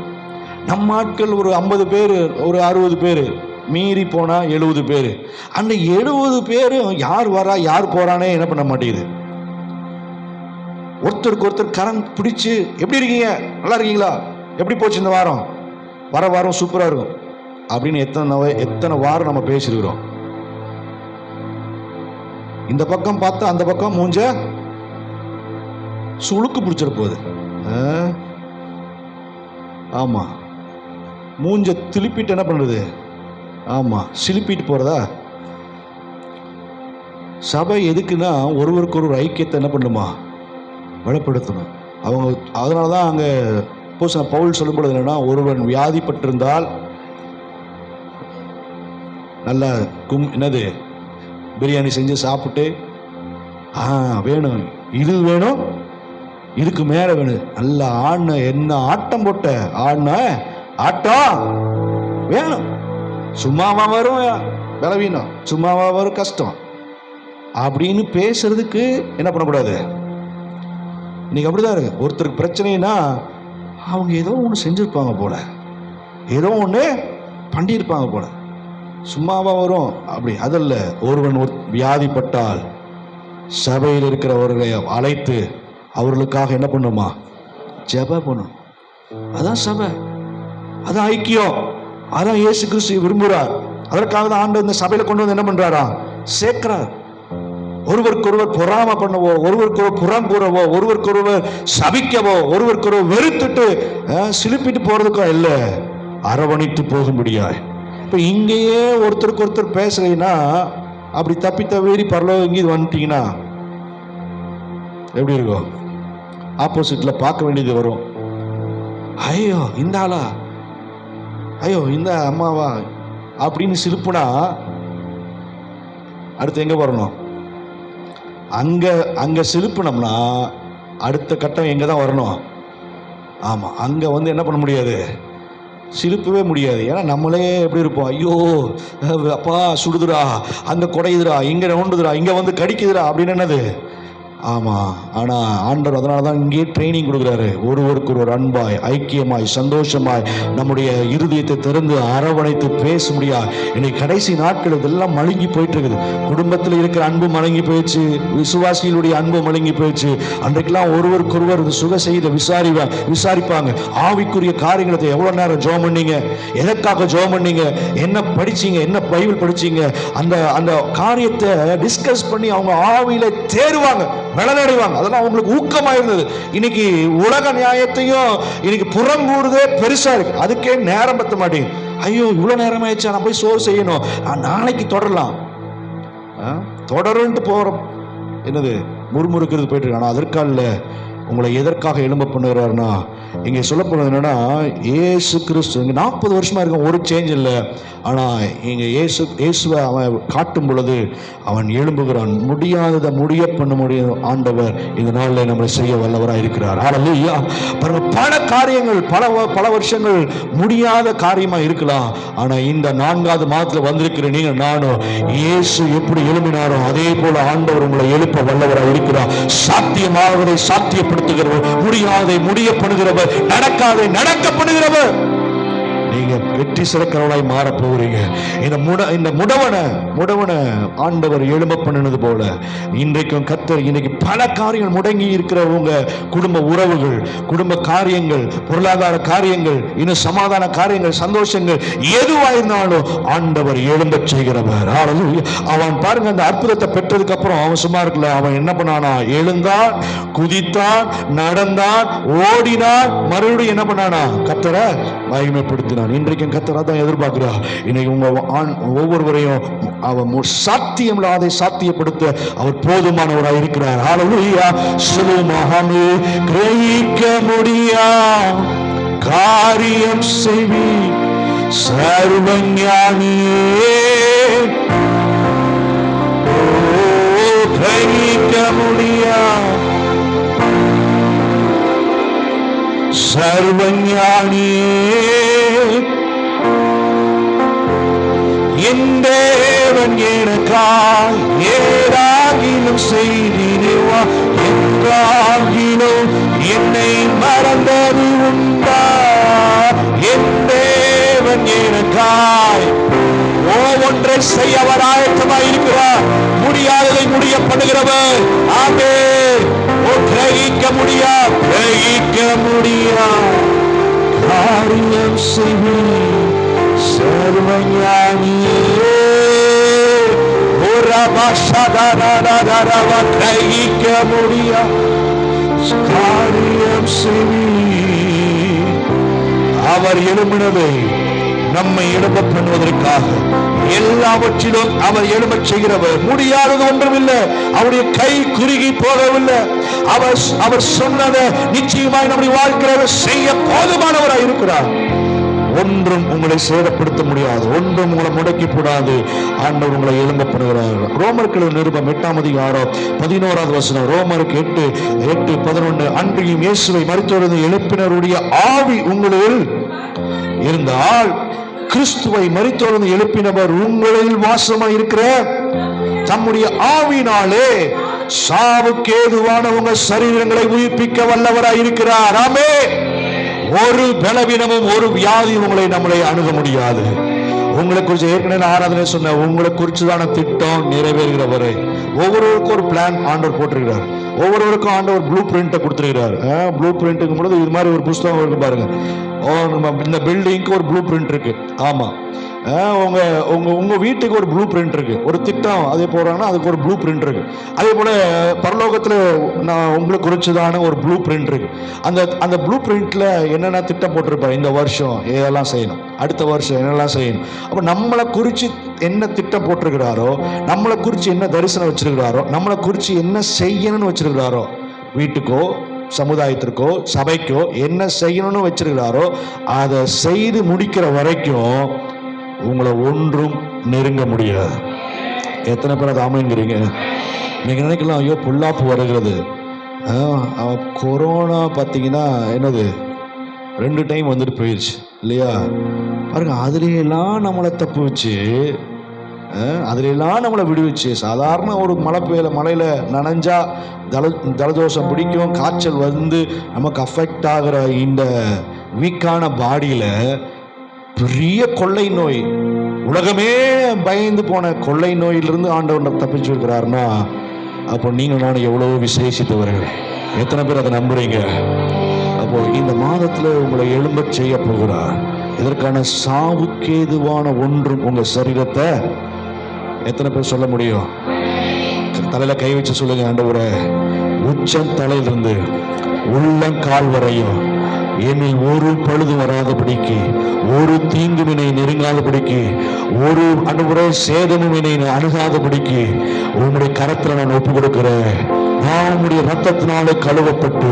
நம்ம ஆட்கள் ஒரு 50 பேர், ஒரு 60 பேர், மீறி போனா 70 பேர். அந்த 70 பேரும் யார் வரா யார் போறானே என்ன பண்ண மாட்டேங்குது. ஒருத்தருக்கு ஒருத்தர் கரம் பிடிச்சு, எப்படி இருக்கீங்க, நல்லா இருக்கீங்களா, எப்படி போச்சு இந்த வாரம், வர வாரம் சூப்பரா இருக்கும் அப்படின்னு எத்தனை வாரம் நம்ம பேசிருக்கிறோம். இந்த பக்கம் பார்த்தா அந்த பக்கம் மூஞ்ச சுளுக்கு பிடிச்சிட போகுது. ஆமா, மூஞ்ச திருப்பிட்டு என்ன பண்றது? ஆமா, சிலிப்பிட்டு போறதா? சபை எதுக்குன்னா ஒருவருக்கு ஒரு ஐக்கியத்தை என்ன பண்ணுமா, வளப்படுத்தணும். அவங்க அதனாலதான் அங்க பவுல் சொல்லப்படுது என்னன்னா, ஒருவன் வியாதிப்பட்டிருந்தால் நல்ல என்னது பிரியாணி செஞ்சு சாப்பிட்டு, வேணும் இது வேணும் இதுக்கு மேல வேணும், நல்ல ஆண்ண என்ன ஆட்டம் போட்ட ஆட்டம் வேணும். சும்மாவா வரும் பலவீனம், சும்மாவா வரும் கஷ்டம் அப்படின்னு பேசுறதுக்கு என்ன பண்ணக்கூடாது. இன்னைக்கு அப்படிதான் இருக்கு. ஒருத்தருக்கு பிரச்சனைனா அவங்க ஏதோ ஒன்று செஞ்சிருப்பாங்க போல, ஏதோ ஒன்று பண்ணியிருப்பாங்க போல, சும்மாவா வரும் அப்படி. அதல்ல, ஒருவன் வியாதிப்பட்டால் சபையில் இருக்கிறவர்களை அழைத்து அவர்களுக்காக என்ன பண்ணுமா, ஜெபம் பண்ணும். அதான் சபை, அதான் ஐக்கியம், அதான் இயேசு கிறிஸ்து விரும்புகிறார். அதற்காக தான் ஆண்டவர் இந்த சபையில கொண்டு வந்து என்ன பண்றாரா, சேர்க்கிறார். ஒருவருக்கொருவர் பொறாம பண்ணவோ, ஒருவருக்கொருவர் புறம் கூறவோ, ஒருவருக்கொருவர் சபிக்கவோ, ஒருவருக்கொருவர் வெறுத்துட்டு சிலுப்பிட்டு போறதுக்கோ இல்லை, அரவணைத்து போகும்படியா. இப்ப இங்கேயே ஒருத்தருக்கு ஒருத்தர் பேசுறீங்கன்னா, அப்படி தப்பி தவறி பரலோகம் இங்கே வந்துட்டீங்கன்னா எப்படி இருக்கும்? ஆப்போசிட்ல பார்க்க வேண்டியது வரும். ஐயோ இந்த ஆளா, ஐயோ இந்த அம்மாவா அப்படின்னு சிலுப்புனா அடுத்து எங்க வரணும்? அங்க சிலுப்புனோம்னா அடுத்த கட்டம் எங்க தான் வரணும்? ஆமா, அங்க வந்து என்ன பண்ண முடியாது, சிலுப்பவே முடியாது. ஏன்னா நம்மளே எப்படி இருப்போம், ஐயோ அப்பா சுடுதுரா, அங்க குடையுதுரா, இங்க நோண்டுதுரா, இங்க வந்து கடிக்குதுரா அப்படின்னு. என்னது? ஆமா. ஆனா ஆண்டவர் அதனாலதான் இங்கே ட்ரைனிங் கொடுக்குறாரு. ஒருவருக்கு ஒரு அன்பாய், ஐக்கியமாய், சந்தோஷமாய் நம்முடைய இருதயத்தை திறந்து அரவணைத்து பேச முடியாது. இன்னைக்கு கடைசி நாட்கள் இதெல்லாம் மழுங்கி போயிட்டு இருக்குது. குடும்பத்தில் இருக்கிற அன்பு மழுங்கி போயிடுச்சு, விசுவாசிகளுடைய அன்பு மழுங்கி போயிடுச்சு. அன்றைக்கெல்லாம் ஒருவருக்கு ஒருவர் சுக செய்த விசாரிப்பாங்க. ஆவிக்குரிய காரியங்களை எவ்வளவு நேரம் ஜெபம் பண்ணீங்க, எதற்காக ஜெபம் பண்ணீங்க, என்ன படிச்சீங்க, என்ன பைபிள் படிச்சீங்க, அந்த அந்த காரியத்தை டிஸ்கஸ் பண்ணி அவங்க ஆவியில தேறுவாங்க, பலனடைவாங்க. அதெல்லாம் அவங்களுக்கு ஊக்கமா இருந்தது. இன்னைக்கு உலக நியாயத்தையும் இன்னைக்கு புறங்கூறுதே பெருசா இருக்கு. அதுக்கே நேரம் பத்த மாட்டேங்குது. ஐயோ இவ்வளவு நேரம் ஆயிடுச்சா, நான் போய் சோறு செய்யணும், நாளைக்கு தொடரலாம், தொடருன்ட்டு போறோம். என்னது முறுமுறுக்கிறது போயிட்டு இருக்கு. ஆனா அதற்கால உங்களை எதற்காக எழும்ப பண்ணுகிறாருன்னா, இங்கே சொல்லப்படுறது என்னன்னா, இயேசு கிறிஸ்து இங்கே 40 வருஷமா இருக்க ஒரு சேஞ்ச் இல்லை. ஆனால் இங்கே இயேசுவை அவன் காட்டும் பொழுது அவன் எழும்புகிறான். முடியாததை முடிய பண்ண முடியும் ஆண்டவர் இந்த நாளில் நம்மளை செய்ய வல்லவராக இருக்கிறார். ஹல்லேலூயா. பாருங்க, பல காரியங்கள் பல வருஷங்கள் முடியாத காரியமாக இருக்கலாம். ஆனால் இந்த 4வது மாதத்தில் வந்திருக்கிற நீங்கள் நானும் இயேசு எப்படி எழும்பினாரோ அதே போல ஆண்டவர் உங்களை எழுப்ப வல்லவராக இருக்கிறார். சாத்தியமாவதை சாத்தியப்படுத்துகிறவர், முடியாதை முடிய பண்ணுகிறவர், நடக்காதை நடக்க பண்ணுகிறவர். நீங்க வெற்றி சிறக்கிறவளாய் மாற போகிறீங்க. இந்த முடவனை ஆண்டவர் எழும்ப பண்ணினது போல இன்றைக்கும் கர்த்தர் இன்னைக்கு பல காரியங்கள் முடங்கி இருக்கிறவங்க, குடும்ப உறவுகள், குடும்ப காரியங்கள், பொருளாதார காரியங்கள், இன்னும் சமாதான காரியங்கள், சந்தோஷங்கள் எதுவாயிருந்தாலும் ஆண்டவர் எழும்ப செய்கிறவர். அவன் பாருங்க, அந்த அற்புதத்தை பெற்றதுக்கு அப்புறம் அவன் சும்மா இருக்கல. அவன் என்ன பண்ணானா? எழுந்தான், குதித்தான், நடந்தான், ஓடினான், மறுபடியும் என்ன பண்ணானா? கர்த்தரை மகிமைப்படுத்தினான். இன்றைக்கும் கர்த்தர் தான் எதிர்பார்க்கிறார். இன்னைக்கு உங்க ஒவ்வொருவரையும் அவர் சாத்தியமில்லாதை சாத்தியப்படுத்த அவர் போதுமானவராக இருக்கிறார். ஹல்லேலூயா. சுலோமஹாமே கிரகிக்க முடியா காரியம் செய்வி சர்வஞானியே, கிரகிக்க முடியா சர்வஞானியே, என் தேவன் எனக்காய் ஏதாகிலும் செய்திடுவா, என்றாகிலும் என்னை மறந்தது உண்டா? என் தேவன் எனக்காய் ஒவ்வொன்றை செய்ய அவர் ஆயத்தமாய் இருக்கிறார். முடியாததை முடிய பண்ணுகிறவர். ஆமென். கிரகிக்க முடியா காரியம் செய்வி சர்வஞானியே, கிரகிக்க முடியா காரியம் செய்வி. அவர் எழும்பினதை நம்மை எழும்ப பண்ணுவதற்காக எல்லாவற்றிலும் அவர் எழும்ப செய்கிறவர். முடியாதது ஒன்றுமில்லை. அவருடைய கை குறுகி போகவில்லை. அவர் சொன்னதை நிச்சயமாய் நம்முடைய வாழ்க்கையை செய்ய போதுமானவராக இருக்கிறார். ஒன்றும் உங்களை சேதப்படுத்த முடியாது, ஒன்றும் உங்களை முடக்கி போடாது. ஆண்டவர் உங்களை எழும்ப பண்ணுகிறார். ரோமருக்கு நிருபம் 8ஆம் அதிகாரம் 11வது வசனம். ரோமருக்கு 8:11. அன்றியும் இயேசுவை மரித்தோரிலிருந்து எழுப்பினருடைய ஆவி உங்களில் இருந்தால் கிறிஸ்துவை மரித்தோரிலிருந்து எழுப்பினவர் உங்களில் வாசமாய் இருக்கிற தம்முடைய ஆவினாலே சாவுக்கு ஏதுவான உங்க சரீரங்களை உயிர்ப்பிக்க வல்லவராய் இருக்கிறார். ஆமென். ஒரு பலவீனமும் ஒரு வியாதியும் நம்மளை அணுக முடியாது. உங்களை குறித்து ஏற்கனவே ஆராதனை சொன்ன உங்களை குறிச்சுதான திட்டம் நிறைவேறுகிற வரை ஒவ்வொருவருக்கும் ஒரு பிளான் ஆண்டவர் போட்டிருக்கிறார். ஒவ்வொருவருக்கும் ஆண்டவர் ப்ளூ பிரிண்ட்டை கொடுத்துருக்கிறார். ப்ளூ பிரிண்ட்டுக்கும் பொழுது இது மாதிரி ஒரு புஸ்தகம் இருக்கு பாருங்க. இந்த பில்டிங்க்கு ஒரு ப்ளூ பிரிண்ட் இருக்கு. ஆமா, உங்க வீட்டுக்கு ஒரு ப்ளூ பிரிண்ட் இருக்கு. ஒரு திட்டம் அதே போறாங்கன்னா அதுக்கு ஒரு ப்ளூ பிரிண்ட் இருக்கு. அதே போல பரலோகத்துல நான் உங்களை குறிச்சுதான ஒரு ப்ளூ பிரிண்ட் இருக்கு. அந்த ப்ளூ பிரிண்ட்ல என்னென்ன திட்டம் போட்டிருப்பாரு, இந்த வருஷம் இதெல்லாம் செய்யணும், அடுத்த வருஷம் என்னெல்லாம் செய்யணும். அப்ப நம்மளை குறிச்சு என்ன திட்டம் போட்டிருக்கிறாரோ, நம்மளை குறிச்சு என்ன தரிசனம் வச்சிருக்கிறாரோ, நம்மளை குறிச்சு என்ன செய்யணும்னு வச்சிருக்கிறாரோ, வீட்டுக்கோ சமுதாயத்திற்கோ சபைக்கோ என்ன செய்யணும்னு வச்சிருக்கிறாரோ அதை செய்து முடிக்கிற வரைக்கும் உங்களை ஒன்றும் நெருங்க முடியாது. எத்தனை பேர் அதை ஆமைங்கிறீங்க? நீங்க நினைக்கலாம், ஐயோ புல்லாப்பு வருகிறது. கொரோனா பார்த்தீங்கன்னா என்னது 2 டைம் வந்துட்டு போயிடுச்சு இல்லையா? பாருங்க, அதுலையெல்லாம் நம்மளை தப்பு வச்சு, அதுலாம் நம்மளை விடுவிச்சு. சாதாரண ஒரு மழையில் நனைஞ்சா ஜலதோஷம் பிடிக்கும், காய்ச்சல் வந்து நமக்கு அஃபெக்ட் ஆகிற இந்த வீக்கான பாடியில் பெரிய கொள்ளை நோய், உலகமே பயந்து போன கொள்ளை நோயிலிருந்து ஆண்டவனை தப்பிச்சு இருக்கிறாருன்னா அப்போ நீங்கள் நான் எவ்வளவோ விசேஷித்தவர்கள். எத்தனை பேர் அதை நம்புறீங்க? அப்போ இந்த மாதத்தில் உங்களை எழும்ப செய்ய போகிறார். இதற்கான சாவுக்கேதுவான ஒன்றும் உங்க சரீரத்தை எத்தனை பேர் சொல்ல முடியும்? தலையில கை வச்சு சொல்லுங்க, ஆண்டவரே, உச்சம் தலையிலிருந்து உள்ளங்கால் வரையும் என்னில் ஒரு பழுது வராதபடிக்கு, ஒரு தீங்கும் என்னை நெருங்காதபடிக்கு, ஒரு அனுமுறை சேதமும் என்னை அணுகாதபடிக்கு உங்களுடைய கரத்துல நான் ஒப்பு கொடுக்கிறேன். நான் உம்முடைய ரத்தத்தினாலே கழுவப்பட்டு,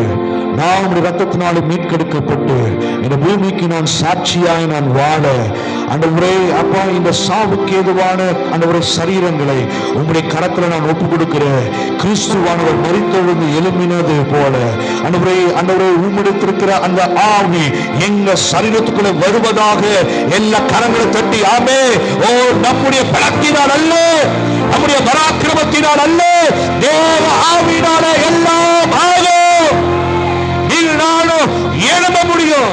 நான் உம்முடைய ரத்தத்தினாலே மீட்கெடுக்கப்பட்டு இந்த பூமிக்கு நான் சாட்சியாய் நான் வாழ ஆண்டவரே அப்பா, இந்த சாவுக்கு ஏதுவான ஆண்டவரே சரீரங்களை உம்முடைய கரத்துல நான் ஒப்பு கொடுக்கிறேன். கிறிஸ்துவானவர் மரித்தெழுந்து எழும்பினது போல ஆண்டவரே உம்மிடத்திருக்கிற அந்த ஆவி எங்க சரீரத்துக்குள்ள வருவதாக எல்லா கரங்களை தட்டி ஆமே. ஓ, நம்முடைய பலத்தினால் அல்ல, நம்முடைய பராக்கிரமத்தினால் அல்ல, தேவ ஆவியினால எல்லாம் ஆகும். நானும் எழும்ப முடியும்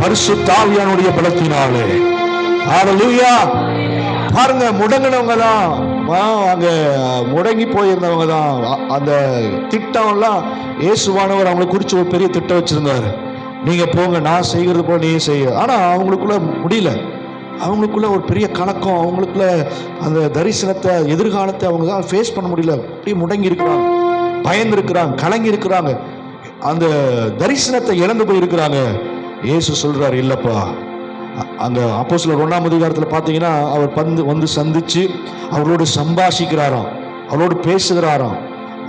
பரிசுத்த ஆவியானுடைய பலத்தினாலே. ஹல்லேலூயா. பாருங்க, முடங்கினவங்க தான், அங்க முடங்கி போயிருந்தவங்க தான். அந்த திட்டம் எல்லாம் இயேசுவானவர் அவங்களை குறிச்சு ஒரு பெரிய திட்டம் வச்சிருந்தாரு. நீங்க போங்க, நான் செய்கிறது போல நீ செய்ய. ஆனா அவங்களுக்குள்ள முடியல. அவங்களுக்குள்ள ஒரு பெரிய கலக்கம், அவங்களுக்குள்ள அந்த தரிசனத்தை, எதிர்காலத்தை அவங்க தான் ஃபேஸ் பண்ண முடியல. அப்படியே முடங்கி இருக்கிறாங்க, பயந்து இருக்கிறாங்க, கலங்கி இருக்கிறாங்க, அந்த தரிசனத்தை இழந்து போய் இருக்கிறாங்க. இயேசு சொல்றாரு, இல்லப்பா. அங்க அப்போஸ்தலர் 1ஆம் அதிகாரத்தில் பார்த்தீங்கன்னா அவர் வந்து சந்திச்சு அவரோடு சம்பாஷிக்கிறாராம், அவரோடு பேசுகிறாராம்,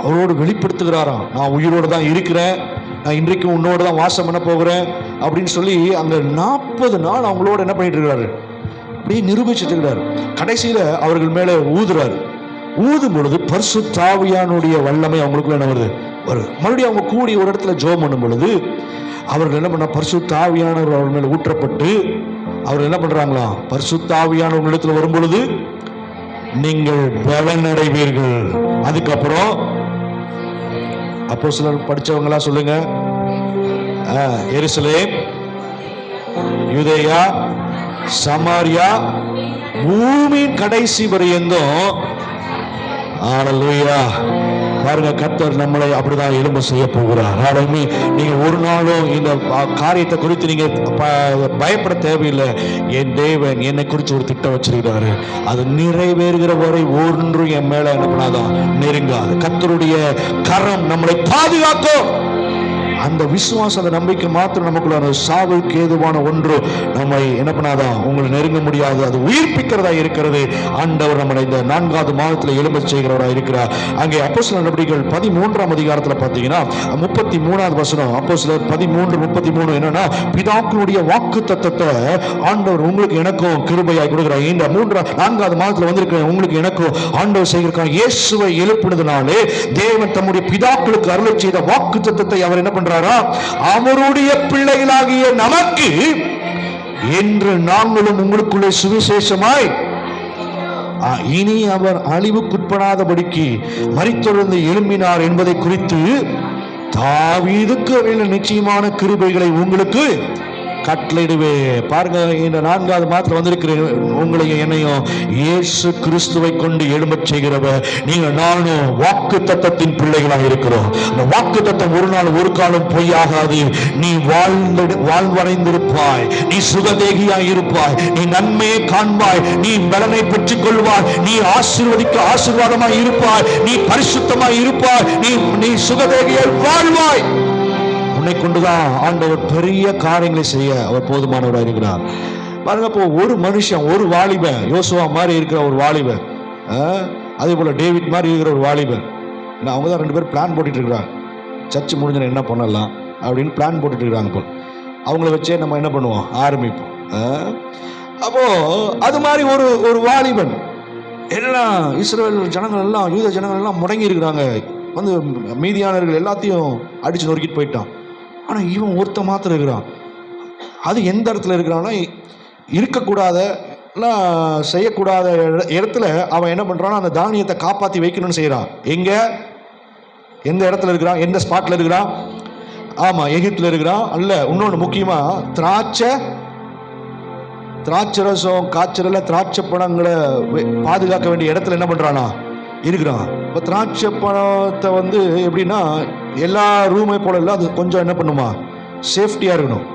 அவரோடு வெளிப்படுத்துகிறாராம். நான் உயிரோடு தான் இருக்கிறேன், நான் இன்றைக்கு உன்னோடு தான் வாசம் பண்ண போகிறேன் அப்படின்னு சொல்லி அங்க 40 நாள் அவங்களோட என்ன பண்ணிட்டு இருக்கிறாரு, அப்படியே நிரூபிச்சுட்டு இருக்கிறார். கடைசியில அவர்கள் மேலே ஊதுறாரு. ஊதும் பொழுது பரிசுத்த ஆவியானுடைய வல்லமை அவங்களுக்குள்ள என்ன வருது. மறுபடியும் அவங்க கூடி ஒரு இடத்துல ஜெபம் பண்ணும் பொழுது அவர்கள் என்ன பண்ண, பரிசுத்த ஆவியானவர் அவர்கள் மேல ஊற்றப்பட்டு அவர்கள் என்ன பண்றாங்களா, பரிசுத்த ஆவியானவர் இடத்துல வரும் பொழுது நீங்கள் பலன் அடைவீர்கள். அதுக்கப்புறம் அப்போஸ்தலர் படிச்சவங்களா சொல்லுங்க, எருசலேம், யூதேயா, சமாரியா, பூமியின் கடைசி வரையந்தும். ஹல்லேலூயா. பாருங்க, கர்த்தர் நம்மளை அப்படிதான் எழும்ப செய்ய போகிறார். நீங்க ஒரு நாளும் இந்த காரியத்தை குறித்து நீங்க பயப்பட தேவையில்லை. என் தேவன் என்னை குறித்து ஒரு திட்டம் வச்சிருக்கிறாரு. அது நிறைவேறுகிற வரை ஒன்றும் என் மேல என்ன பண்ணாதான் நெருங்காது. கர்த்தருடைய கரம் நம்மளை பாதுகாக்கும். அந்த விசுவாசம், அந்த நம்பிக்கை மாத்திரம் நமக்குள்ள, சாவுக்கு ஏதுவான ஒன்று நம்மை என்ன பண்ணாதான் உங்களை நெருங்க முடியாது. அது உயிர்ப்பிக்கிறதா இருக்கிறது. ஆண்டவர் நம்மளை இந்த 4ஆவது மாதத்தில் எழும்ப செய்கிறவரா இருக்கிறார். அங்கே அப்போஸ்தலர் நடவடிக்கைகள் 13ஆம் அதிகாரத்தில் பார்த்தீங்கன்னா 33ஆவது வசனம், அப்போஸ்தலர் 13:33 என்னன்னா, பிதாக்களுடைய வாக்கு தத்தத்தை ஆண்டவர் உங்களுக்கு எனக்கும் கிருபையாய் கொடுக்கிறார். இந்த 4ஆவது மாதத்தில் வந்திருக்கிற உங்களுக்கு எனக்கும் ஆண்டவர் செய்கிறார். இயேசுவை எழுப்பினதுனாலே தேவன் தம்முடைய பிதாக்களுக்கு அருளை செய்த வாக்கு தத்தத்தை அவர் என்ன பண்றார், அவருடைய பிள்ளைகளாகிய நமக்கு என்று நாங்களும் உங்களுக்குள்ளே சுவிசேஷமாய் இனி அவர் அழிவுக்குட்படாதபடிக்கு மரித்தெழுந்து எழும்பினார் என்பதை குறித்து தாவீதுக்கு நிச்சயமான கிருபைகளை உங்களுக்கு கட்டளையிடுவே. பாருங்க, இந்த 4ஆவது மாதத்தில் வந்திருக்கிற உங்களையும் என்னையும் இயேசு கிறிஸ்துவை கொண்டு எழும்பச் செய்கிறவர். நீங்க நானும் வாக்கு தத்தத்தின் பிள்ளைகளாக இருக்கிறோம். அந்த வாக்கு தத்தம் ஒரு நாள் ஒரு காலம் பொய்யாகாது. நீ வாழ்வடைந்திருப்பாய், நீ சுகதேகியாய் இருப்பாய், நீ நன்மையை காண்பாய், நீ பலனை பெற்றுக் கொள்வாய், நீ ஆசீர்வாதமாய் இருப்பாய், நீ பரிசுத்தமாய் இருப்பாய், நீ சுகதேகியாய் வாழ்வாய். உன்னை கொண்டுதான் ஆண்டவர் பெரிய காரியங்களை செய்ய அவர் போதுமானவராக இருக்கிறார். பாருங்க, இப்போ ஒரு மனுஷன், ஒரு வாலிபன், யோசுவா மாதிரி இருக்கிற ஒரு வாலிபன், அதே போல டேவிட் மாதிரி இருக்கிற ஒரு வாலிபன், அவங்க தான் 2 பேர் பிளான் போட்டுட்டு இருக்கிறாங்க. சர்ச்சு முடிஞ்ச என்ன பண்ணலாம் அப்படின்னு பிளான் போட்டுட்டு இருக்கிறாங்க. போல் அவங்கள வச்சே நம்ம என்ன பண்ணுவோம், ஆரம்பிப்போம். அப்போ அது மாதிரி ஒரு வாலிபன் எல்லாம் இஸ்ரவேல் ஜனங்கள் எல்லாம், யூத ஜனங்கள் எல்லாம் முடங்கி இருக்கிறாங்க. வந்து மீதியானவர்கள் எல்லாத்தையும் அடிச்சு நொறுக்கிட்டு போயிட்டான். ஆனா இவன் ஒருத்த மாத்திரம் இருக்கிறான். அது எந்த இடத்துல இருக்கிறான்னா, இருக்கக்கூடாத செய்யக்கூடாத இடத்துல அவன் என்ன பண்றான், அந்த தானியத்தை காப்பாற்றி வைக்கணும்னு செய்யறான். எங்க, எந்த இடத்துல இருக்கிறான், எந்த ஸ்பாட்ல இருக்கிறான்? ஆமா, எகிப்துல இருக்கிறான். அல்ல, இன்னொன்று முக்கியமா திராட்சை ரசம் காய்ச்சல திராட்சை பழங்களை பாதுகாக்க வேண்டிய இடத்துல என்ன பண்றானா இருக்கிறான். இப்போ திராட்சை பழத்தை வந்து எப்படின்னா, எல்லா ரூமை போல இல்லை, அது கொஞ்சம் என்ன பண்ணுமா, சேஃப்டியாக இருக்கணும்.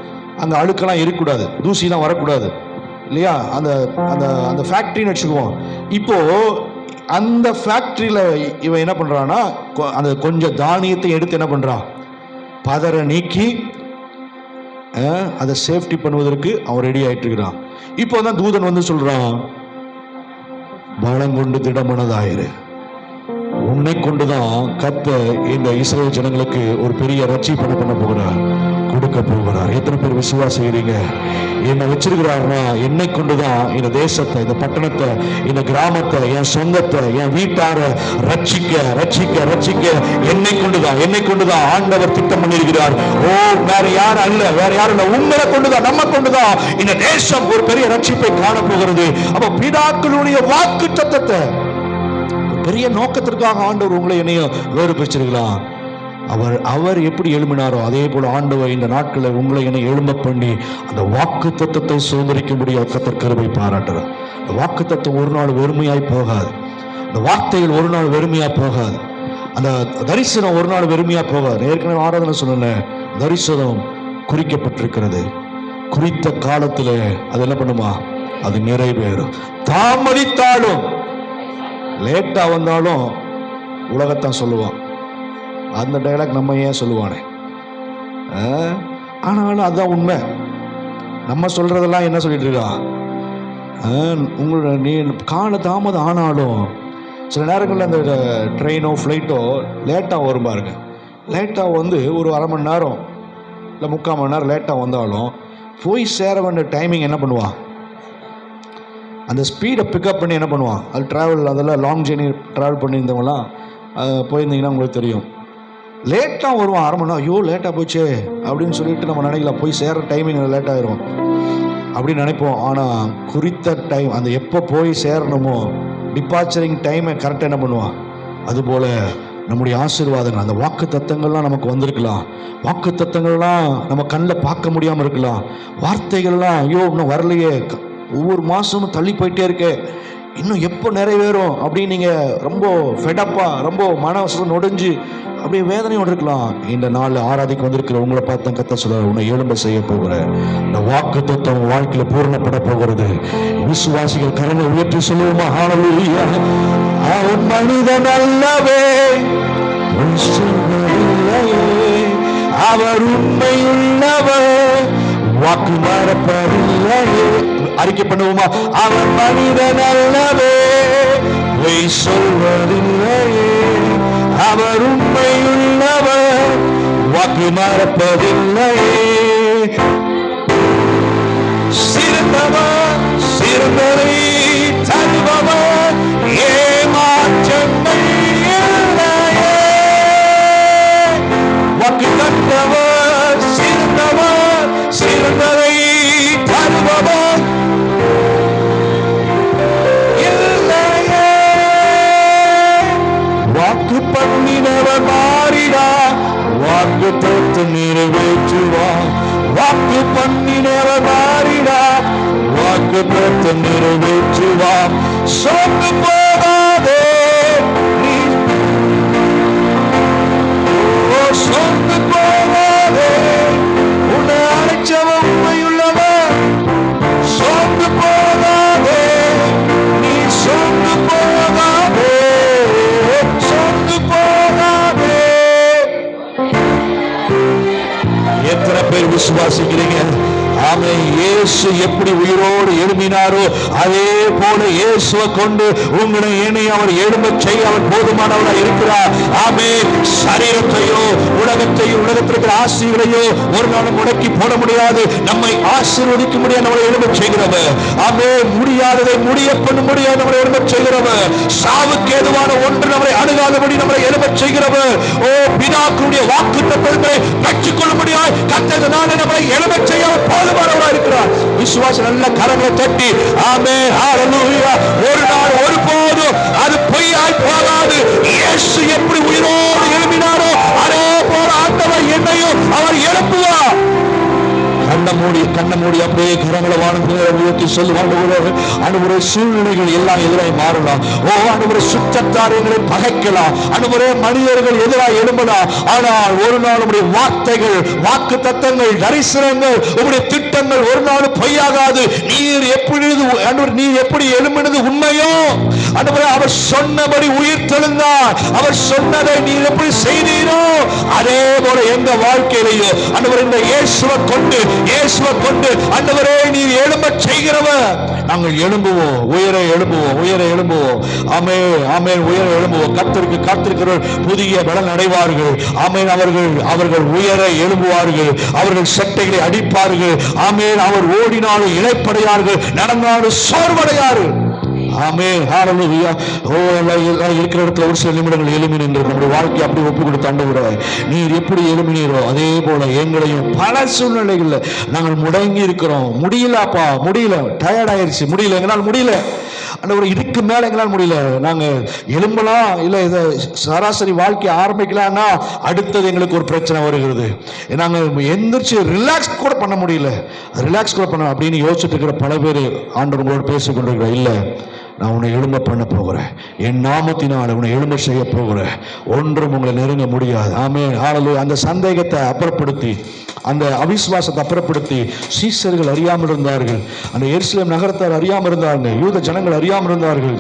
அங்கே அழுக்கெல்லாம் இருக்கக்கூடாது, தூசிலாம் வரக்கூடாது இல்லையா? அந்த அந்த அந்த ஃபேக்ட்ரின்னு வச்சுக்குவோம். இப்போது அந்த ஃபேக்ட்ரியில் இவன் என்ன பண்ணுறான்னா, அந்த கொஞ்சம் தானியத்தை எடுத்து என்ன பண்ணுறான், பதரை நீக்கி அதை சேஃப்டி பண்ணுவதற்கு அவன் ரெடி ஆகிட்டு இருக்கிறான். இப்போ தான் தூதன் வந்து சொல்கிறான், பலம் கொண்டு திடமனதாயிரு, உன்னை கொண்டுதான் கர்த்தர் இந்த இஸ்ரவேல் ஜனங்களுக்கு ஒரு பெரிய ரட்சிப்பை பண்ண போகிறார், கொடுக்க போகிறார். எத்தனை பேர் விசுவாசிக்கிறீங்க? என்னை வச்சிருக்கிறாருன்னா என்னை கொண்டுதான் இந்த தேசத்தை, இந்த பட்டணத்தை, இந்த கிராமத்தை, என் சொந்தத்தை, என் வீட்டார ரட்சிக்க ரட்சிக்க ரட்சிக்க என்னை கொண்டுதான் ஆண்டவர் திட்டம் பண்ணியிருக்கிறார். ஓ, வேற யாரும் அல்ல, வேற யாரும் இல்ல, உங்களை கொண்டுதான், நம்ம கொண்டுதான் இந்த தேசம் ஒரு பெரிய ரட்சிப்பை காண போகிறது. அப்ப பிதாக்களுடைய வாக்கு சத்தத்தை பெரிய நோக்கத்திற்காக ஆண்டவர் உங்களை என்னையும் வேறு பிரிச்சிருக்கலாம். அவர் எப்படி எழுப்பினாரோ அதே போல ஆண்டவர் இந்த நாட்களில் உங்களை என்னை எழும்ப பண்ணி அந்த வாக்கு தத்தத்தை சுதந்திரிக்கும்படி கர்த்தர் கிருபை பாராட்டுறார். அந்த வாக்கு தத்தம் ஒரு நாள் வெறுமையாய் போகாது, அந்த வார்த்தைகள் ஒரு நாள் வெறுமையா போகாது, அந்த தரிசனம் ஒரு நாள் வெறுமையா போகாது. ஏற்கனவே ஆராதனை சொன்ன தரிசனம் குறிக்கப்பட்டிருக்கிறது. குறித்த காலத்துல அது என்ன பண்ணுமா? அது நிறைவேறும். தாமதித்தாலும் லேட்டா வந்தாலும் உலகத்தான் சொல்லுவான். அந்த டைலாக் நம்ம ஏன் சொல்லுவானே, ஆனாலும் அதுதான் உண்மை. நம்ம சொல்றதெல்லாம் என்ன சொல்லிட்டு இருக்கா? உங்களோட நீ கால தாமதம் ஆனாலும் சில நேரங்களில் அந்த ட்ரெயினோ ஃப்ளைட்டோ லேட்டாக வரும் பாருங்க. லேட்டாக வந்து ஒரு அரை மணி நேரம் இல்லை 3/4 மணி நேரம் லேட்டாக வந்தாலும் போய் சேர வேண்டிய டைமிங் என்ன பண்ணுவான்? அந்த ஸ்பீடை பிக்கப் பண்ணி என்ன பண்ணுவான்? அது ட்ராவல், அதெல்லாம் லாங் ஜேர்னி ட்ராவல் பண்ணியிருந்தவங்களாம் போயிருந்தீங்கன்னா உங்களுக்கு தெரியும். லேட்டாக வருவான், அரை மணி நேரம், ஐயோ லேட்டாக போச்சு அப்படின்னு சொல்லிட்டு நம்ம நினைக்கலாம், போய் சேர்ற டைமிங் லேட் ஆயிரும் அப்படின்னு நினைப்போம். ஆனால் குறித்த டைம், அந்த எப்போ போய் சேரணுமோ டிபார்ச்சரிங் டைமை கரெக்டாக என்ன பண்ணுவான்? அதுபோல் நம்முடைய ஆசீர்வாதங்கள், அந்த வாக்கு தத்தங்கள்லாம் நமக்கு வந்திருக்கலாம். வாக்கு தத்தங்கள்லாம் நம்ம கண்ணில் பார்க்க முடியாமல் இருக்கலாம். வார்த்தைகள்லாம் ஐயோ இன்னும் வரலையே, ஒவ்வொரு மாதமும் தள்ளி போயிட்டே இருக்கே, இன்னும் எப்போ நிறைவேறும் அப்படின்னு நீங்கள் ரொம்ப ஃபெடப்பாக, ரொம்ப மனசு நொடிஞ்சு அப்படியே வேதனையோடு இருக்கலாம். இந்த நாள் ஆராதிக்கு வந்திருக்கிற உங்களை பார்த்து கத்த சொல்ல, உன்னை எழும்ப செய்ய போகிற இந்த வாக்கு தத்துவம் வாழ்க்கையில் பூர்ணப்பட போகிறது. விசுவாசிகள் கரங்களை உயர்த்தி சொல்லுவோமா? ஹல்லேலூயா. அவன் மனிதன் அல்லவே, அவர் உண்மையுள்ளவர், வாக்கு மாறப்படவில்லையே. அறிக்கை பண்ணுவோமா? அவன் மனிதன் அல்லவே, பொய் சொல்வதில்லையே, அவர் உண்மையுள்ளவர், வாக்கு மாறப்பதில்லையே. சிறந்தவர், சிறந்ததை தருபவர், ஏமாற்றங்கள் இல்லையே. வாக்கு தந்தவர், சிறந்தவர், சிறந்ததை தருபவர் இல்லையே. வாக்கு பண்ணினவர் மாறிடா, வாக்கு தத்து நிறைவேற்றுவார். வாக்கு பண்ணினவர் மாறிடா, வாக்கு தத்து நிறைவேற்றுவார். சோர்ந்து போகாதே நீ, சோர்ந்து போகாதே, உன்னை அழைச்சவர் உண்மையுள்ளவர். சோர்ந்து போகாதே நீ, சோர்ந்து போகாதே, சோர்ந்து போகாதே. எத்தனை பேர் விசுவாசிக்கிறீங்க? ஆமே. இயேசு எப்படி உயிரோடு எழுப்பினாரோ அதே போல இயேசுவை கொண்டு உங்களை என்னை அவர் எழும்ப செய்ய அவர் போதுமானவராக இருக்கிறார். ஆமே. சரீரத்தையோ உலகத்தையோ உலகத்திற்கு ஆசைகளையோ ஒரு நாளும் முடக்கி போட முடியாது. நம்மை ஆசீர்வதிக்க முடியாது நம்மளை எழும்ப செய்கிறவர். ஆமே. முடியாததை முடிய பண்ண முடியாது நம்மளை எழும்ப செய்கிறவர். சாவுக்கு ஏதுவான ஒன்று நம்மளை அணுகாதபடி நம்மளை எழும்ப செய்கிறவர். ஓ, பிதாக்களுடைய வாக்கு தத்தங்களை பெற்றுக்கொள்ள முடியாது கர்த்தர் நம்மளை எழும்ப செய்ய போதுமானவராக இருக்கிறார். விசுவாச நல்ல கரங்களை தட்டி ஆமே ஹல்லேலூயா. ஒரு நாள் ஒருபோதும் அது பொய்யாய் போகாது. இயேசு எப்படி உயிரோடு எழுப்பினாரோ அதே போல ஆண்டவர் என்னையும் அவர் எழுப்புவார். கண்ண மூடி அப்படியே கரங்களை வானத்தை சொல்லுவாங்க. அனுமுறை சூழ்நிலைகள் எல்லாம் எதிராக மாறலாம். ஓ, அனுமுறை சுற்றத்தார் எங்களை பகைக்கலாம், அனுமுறை மனிதர்கள் எதிராக எழும்பலாம். ஆனால் ஒரு நாள் உங்களுடைய வார்த்தைகள், வாக்கு தத்தங்கள், தரிசனங்கள், உங்களுடைய திட்டங்கள் ஒரு நாள் பொய்யாகாது. நீர் எப்படி எழும்பினது உண்மையோ அனுமுறை அவர் சொன்னபடி உயிர் தெழுந்தார். அவர் சொன்னதை நீர் எப்படி செய்தீரோ அதே போல எங்க வாழ்க்கையிலேயோ அனுமுறை இந்த இயேசுவை கொண்டு இயேசுவை கொண்டு ஆண்டவரே நீர் எழும்ப செய்கிறவர். நாங்கள் எழும்புவோம், உயர எழும்புவோம், உயர எழும்புவோம். ஆமென், ஆமென். உயர எழும்புவோம். கர்த்தருக்கு காத்திருக்கிறவர் புதிய பலன் அடைவார்கள். ஆமென். அவர்கள் உயர எழும்புவார்கள். அவர்கள் சட்டைகளை அடிப்பார்கள். ஆமென். அவர் ஓடினாலும் இளைப்படையார்கள், நடந்தாலும் சோர்வடையார்கள். ஆமென். ஹalleluya. இருக்கிற இடத்துல ஒரு சில நிமிடங்கள் எழும்பி நின்று நம்முடைய வாழ்க்கையை அப்படி ஒப்பு கொடுத்து ஆண்டவரே நீர் எப்படி எழும்பினீரோ அதே போல எங்களையும் பல சூழ்நிலைகள்ல நாங்கள் முடங்கி இருக்கிறோம். முடியலப்பா, முடியல, டயர்ட் ஆயிடுச்சு, முடியல, எங்களால் முடியல ஆண்டவரே, இதுக்கு மேல எங்களால் முடியல. நாங்க எழும்பலாம், இல்ல இதை சராசரி வாழ்க்கை ஆரம்பிக்கலாம்னா அடுத்தது எங்களுக்கு ஒரு பிரச்சனை வருகிறது. நாங்க எந்திரிச்சு ரிலாக்ஸ் கூட பண்ண முடியல, ரிலாக்ஸ் கூட பண்ண அப்படின்னு யோசிச்சுட்டு இருக்கிற பல பேர் ஆண்டவர் உங்களோடு பேசிக் கொண்டிருக்கிறேன். இல்ல, நான் உன்னை எழும்ப பண்ண போகிறேன், என் நாமத்தினால் உன்னை எழும்ப செய்ய போகிறேன், ஒன்றும் உங்களை நெருங்க முடியாது. ஆமென். ஹalleluya. அந்த சந்தேகத்தை அப்புறப்படுத்தி, அந்த அவிசுவாசத்தை அப்புறப்படுத்தி, சீசர்கள் அறியாமல் இருந்தார்கள், அந்த எருசலேம் நகரத்தார் அறியாமல் இருந்தார்கள், யூத ஜனங்கள் அறியாமல் இருந்தார்கள்.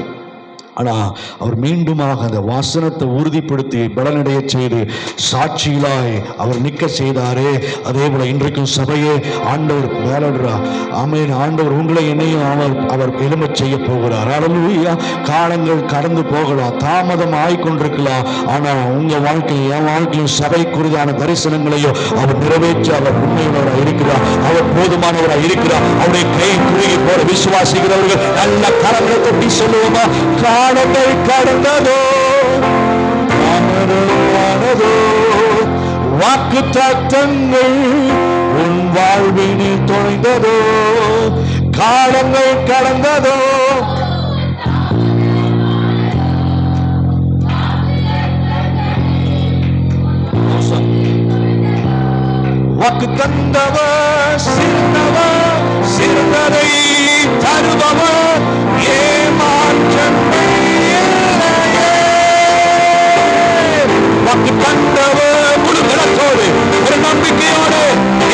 ஆனால் அவர் மீண்டுமாக அந்த வசனத்தை உறுதிப்படுத்தி பலனடைய செய்து சாட்சிகளாய் அவர் நிற்க செய்தாரே. அதே போல இன்றைக்கும் சபையே ஆண்டவர் வேலைடுறா. ஆமென். ஆண்டவர் உங்களை என்னையும் அவர் எழும்ப செய்ய போகிறார். ஹல்லேலூயா. காலங்கள் கடந்து போகலாம், தாமதம் ஆகிக்கொண்டிருக்கலாம். ஆனால் உங்க வாழ்க்கையும் என் வாழ்க்கையும் சபை குறிதான தரிசனங்களையும் அவர் நிறைவேற்றி அவர் உண்மையுள்ளவராக இருக்கிறார். அவர் போதுமானவராக இருக்கிறார். அவருடைய கை குறுகி போற விசுவாசிக்கிறவர்கள் நல்ல கரங்களை தட்டி சொல்லுவோமா? காலங்கள் கடந்ததோ, தாமதமானதோ, வாக்கு தத்தங்கள் உன் வாழ்வினில் தொலைந்ததோ, காலங்கள் கடந்ததோ, வாக்கு தந்தவர் சிறந்தவர், சிறந்ததை தருபவர், ஏமாற்றம் இல்லையே. வாக்கு தந்தவர் முழு பலத்தோடு ஒரு நம்பிக்கையோடு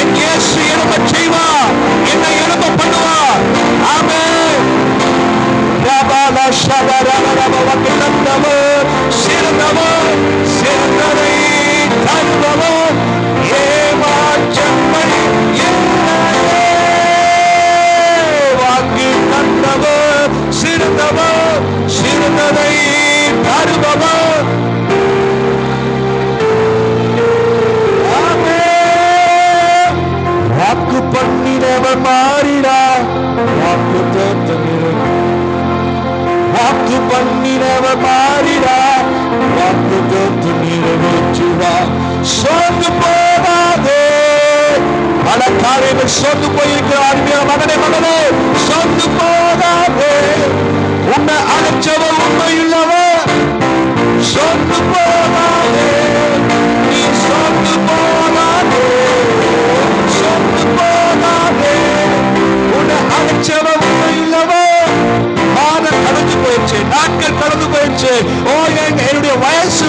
என் இயேசு எழும்ப செய்வார், என்னை எழும்ப பண்ணுவார். ஆமென். ரபாலா ஷபரபரப. வாக்கு தந்தவர் சிறந்தவர், சிறந்ததை தருபவர், ஏமாற்றங்கள் இல்லையே. வாக்கு தந்தவர் சிறந்தவர், சிறந்ததை தருபவர். வாக்கு பண்ணினவர் மாறினார், வாக்கு தத்தமிரும். வாக்கு பண்ணினவர் மாறினார், வாக்கு தத்து நிறைவேற்றுவார். சோர்ந்து போகாதே. பல காரியங்கள் சோர்ந்து போயிருக்கிறார். மகனே, மகனே, சோர்ந்து போகாதே. உன்னை அழைச்சவர் உண்மையுள்ளவர். சோர்ந்து போகாதே, நீ சோர்ந்து போகாதே, சோர்ந்து போகாதே. உன்னை அழைச்சவர் உண்மையுள்ளவர். மாதம் கடந்து போயிடுச்சு, நாட்கள் கடந்து போயிடுச்சு. ஓ, என்னுடைய வயசு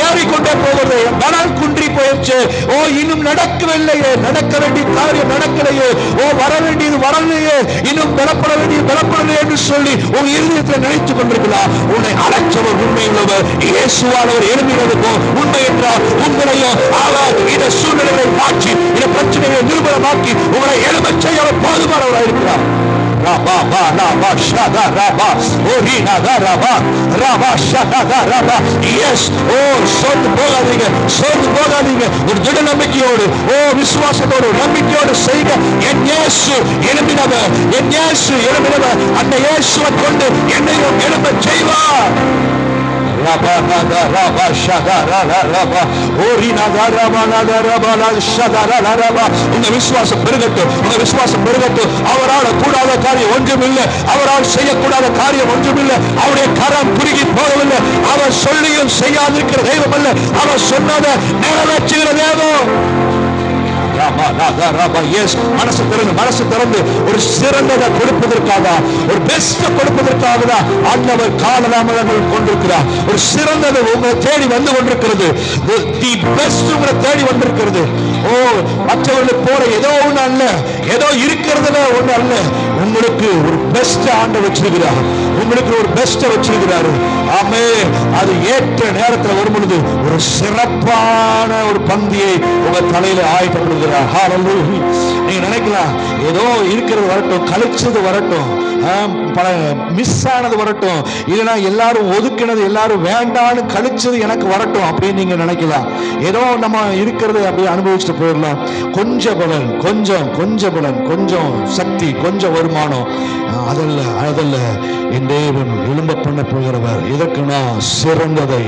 ஏறிக்கொண்டே போகிறது, பலம் குன்றி போயிடுச்சு. ஓ, இன்னும் நடக்கவில்லையே, நடக்க வேண்டிய காரியம் நடக்கலையே. ஓ, வர வேண்டியது வரலையே, இன்னும் பலப்பட வேண்டியது பலப்படலையே என்று சொல்லி உன் இருதயத்தில் நினைத்துக் கொண்டிருக்கலாம். உன்னை அழைச்சவர் உண்மையுள்ளவர். இயேசுவால் அவர் எழுப்பினது போ உண்மை என்றால் உங்களையும் அவர் இந்த சூழ்நிலைகளை மாற்றி, இந்த பிரச்சனைகளை நிரூபணமாக்கி உங்களை எழுப்ப செய்ய அவர் போதுமானவராக இருக்கிறார். சோர்ந்து போகாதீங்க, சோர்ந்து போகாதீங்க. ஒரு திட நம்பிக்கையோடு, விசுவாசத்தோடு, நம்பிக்கையோடு செய்க. என் இயேசு எழுப்பினவர், என் இயேசு எழுப்பினவர். அந்த இயேசுவை கொண்டு என்னையும் எழுப்ப செய்வார். உங்க விசுவாசம் பெருகட்டும், உங்க விசுவாசம் பெருகட்டும். அவரால் கூடாத காரியம் ஒன்றுமில்லை, அவரால் செய்யக்கூடாத காரியம் ஒன்றுமில்லை. அவருடைய கரம் குறுகி போகவில்லை. அவர் சொல்லியும் செய்யாதிருக்கிற தெய்வம் அல்ல, அவர் சொன்னதை நிறைவேற்றுகிற தெய்வம். மனசு திறந்து ஒரு சிறந்ததை கொடுப்பதற்காக, ஒரு பெஸ்ட் கொடுப்பதற்காக தான் ஆண்டவர் காலதாமதங்கள் கொண்டிருக்கிறார். ஒரு சிறந்தது உங்களை தேடி வந்து கொண்டிருக்கிறது. தி பெஸ்ட் உங்களை தேடி வந்திருக்கிறது. ஓ, மற்றவர்களுக்கு போற ஏதோ ஒண்ணு அல்ல, ஏதோ இருக்கிறதுல ஒண்ணு அல்ல. உங்க உங்களுக்கு ஒரு பெஸ்ட் ஆண்டவர் வச்சிருக்கிறார். உங்களுக்கு ஒரு பெஸ்ட் வச்சிருக்கிறாரு. ஆமே, அது ஏற்ற நேரத்தில் வரும் பொழுது ஒரு சிறப்பான ஒரு பந்தியை உங்க தலையில ஆயத்தப்படுகிறார். ஹல்லேலூயா. நீங்க நினைக்கலாம் ஏதோ இருக்கிறது வரட்டும், கழிச்சது வரட்டும், பல மிஸ் ஆனது வரட்டும், இல்லைன்னா எல்லாரும் ஒதுக்கினது எல்லாரும் வேண்டான்னு கழிச்சது எனக்கு வரட்டும் அப்படின்னு நீங்க நினைக்கலாம். ஏதோ நம்ம இருக்கிறது அப்படியே அனுபவிச்சுட்டு போயிடலாம். கொஞ்சம் பலன், கொஞ்சம் பலன், கொஞ்சம் சக்தி, கொஞ்சம் வருமானம், அதல்ல என் தேவன் எழும்ப பண்ண போகிறவர். இதற்குனா சிறந்ததை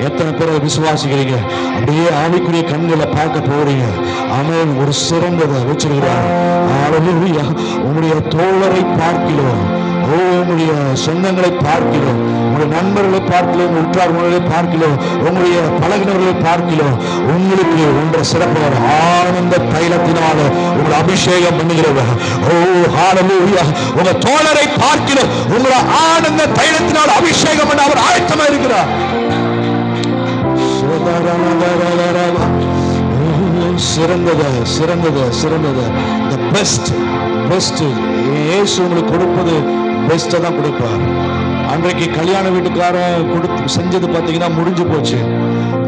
எத்தனை பேரை விசுவாசிக்கிறீங்க? அப்படியே ஆவிக்குரிய கண்களை பார்க்க போறீங்க. ஆமென். ஒரு சிறந்ததை வச்சிருக்கிறார். ஹல்லேலூயா. உங்களுடைய தோழரை பார்க்கிறோம், உங்களுடைய சொந்தங்களை பார்க்கிறோம், உங்களுடைய நண்பர்களை பார்க்கிறோம், உங்கள் உற்றார்களை பார்க்கிறோம், உங்களுடைய பழகினர்களை பார்க்கிறோம். உங்களுக்கு ஒன்ற சிறப்பான ஆனந்த தைலத்தினால உங்களை அபிஷேகம் பண்ணுகிறவர். ஓ ஹல்லேலூயா. உங்க தோழரை பார்க்கிறோம், உங்களை ஆனந்த தைலத்தினால் அபிஷேகம் பண்ண அவர் ஆயத்தமா இருக்கிறார். சிறந்தது the best இயேசு உங்களுக்கு கொடுப்பது பெஸ்ட்டை தான் கொடுப்பார். அன்றைக்கு கல்யாண வீட்டுக்காரன் கொடுத்து செஞ்சது பார்த்தீங்கன்னா முடிஞ்சு போச்சு,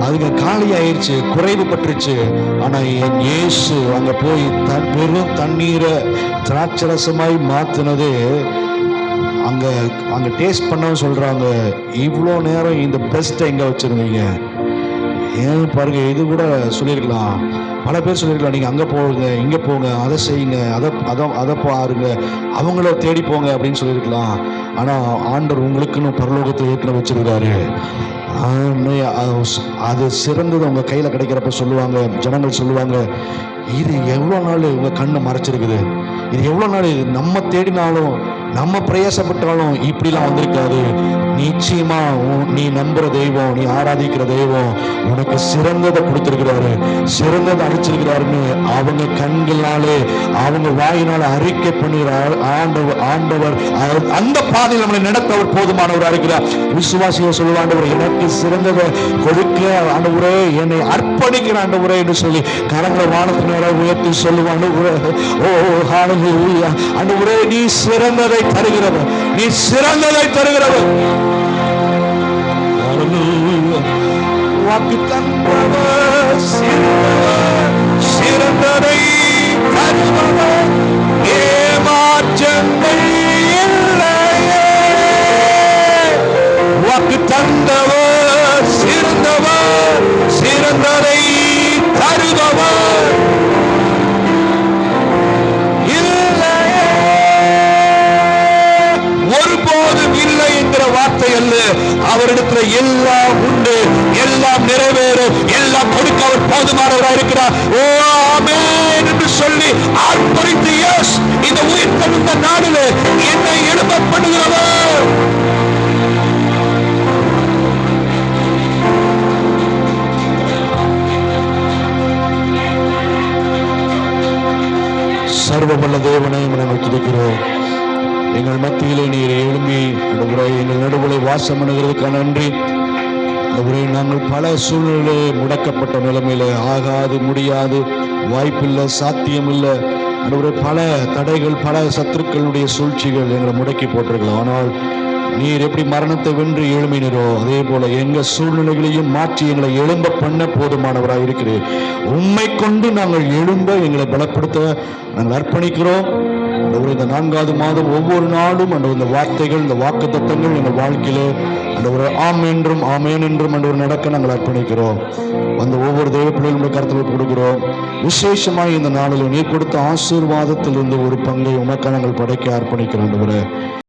அதுங்க காலி ஆயிடுச்சு, குறைவு பட்டுருச்சு. ஆனா என் இயேசு அங்க போய் பெரும் தண்ணீரை திராட்சரசமாய் மாத்தினது அங்க டேஸ்ட் பண்ணவும் சொல்றாங்க, இவ்வளோ நேரம் இந்த பெஸ்ட்டை எங்க வச்சிருந்தீங்க? ஏன் பாருங்க, இது கூட சொல்லியிருக்கலாம். பல பேர் சொல்லியிருக்கலாம், நீங்கள் அங்கே போங்க, இங்கே போங்க, அதை செய்யுங்க, அதை பாருங்க, அவங்கள தேடி போங்க அப்படின்னு சொல்லியிருக்கலாம். ஆனால் ஆண்டவர் உங்களுக்குன்னு பரலோகத்தை ஏற்கனவே வச்சிருக்காரு. அது சிறந்தது உங்கள் கையில் கிடைக்கிறப்ப சொல்லுவாங்க, ஜனங்கள் சொல்லுவாங்க, இது எவ்வளோ நாள் உங்கள் கண்ணை மறைச்சிருக்குது, இது எவ்வளோ நாள் நம்ம தேடினாலும் நம்ம பிரயாசப்பட்டாலும் இப்படிலாம் வந்திருக்காது. நிச்சயமா நீ நம்புற தெய்வம், நீ ஆராதிக்கிற தெய்வம் உனக்கு சிறந்ததை கொடுத்திருக்கிறாரு, சிறந்ததை அழிச்சிருக்கிறாருன்னு அவங்க கண்களாலே அவங்க வாயினால அறிக்கை பண்ணுகிறார். ஆண்டவர் அந்த பாதையில் நம்மளை நடத்த அவர் போதுமானவராக இருக்கிறார். விசுவாசிகள் சொல்லுவாண்டவர், எனக்கு சிறந்ததை கொடுக்க ஆண்டவரே, என்னை அர்ப்பணிக்கிற ஆண்டவரே என்று சொல்லி கரங்களை வானத்தினரை உயர்த்தி சொல்லுவான். ஓ ஹல்லேலூயா. ஆண்டவரே, நீ சிறந்ததை தருகிறவர், நீ சிறந்ததை தருகிறவர். வாக்கு தந்தவர் சிறந்ததை தருகிறவர், ஏமாற்றங்கள் இல்லையே. வாக்கு தந்தவர் சிறந்ததை தருபவர் வார்த்தை அல்ல. அவரிடத்துல எல்லாம் உண்டு, எல்லாம் நிறைவேறும், எல்லாம் கொடுக்க அவர் போதுமானவராக இருக்கிறார். ஓ ஆமென் என்று சொல்லி ஆர்ப்பரித்து, எஸ், இந்த உயிர்த்தெழுந்த நாளிலே என்னை எழும்ப பண்ணுகிறவர். சர்வவல்ல தேவனை நாங்கள் துதிக்கிறோம். எங்கள் மத்தியிலே நீர் எழும்பி எங்கள் நடுவுலை வாசம் பண்ணுகிறதுக்கான நன்றி. நாங்கள் பல சூழ்நிலை முடக்கப்பட்ட நிலைமையில ஆகாது, முடியாது, வாய்ப்பில்லை, சாத்தியம் இல்லை, பல தடைகள், பல சத்துருக்களுடைய சூழ்ச்சிகள் எங்களை முடக்கி போட்டிருக்கலாம். ஆனால் நீர் எப்படி மரணத்தை வென்று எழும்பினரோ அதே போல எங்க சூழ்நிலைகளையும் மாற்றி எங்களை எழும்ப பண்ண போதுமானவராக இருக்கிறீர். உம்மை கொண்டு நாங்கள் எழும்ப எங்களை பலப்படுத்த நாங்கள் அர்ப்பணிக்கிறோம். இந்த 4வது மாதம் ஒவ்வொரு நாளும் இந்த வார்த்தைகள், இந்த வாக்கு தத்தங்கள் எங்கள் வாழ்க்கையிலே ஆம் என்றும் ஆமேன் என்றும் நடக்க நாங்கள் அர்ப்பணிக்கிறோம். அந்த ஒவ்வொரு தெய்வ பிள்ளைகளுடைய கருத்தில் கொடுக்கிறோம். விசேஷமாக இந்த நாளில் நீர் கொடுத்த ஆசீர்வாதத்தில் இருந்து ஒரு பங்கை உமக்கு நாங்கள் படைக்க அர்ப்பணிக்கிறோம்.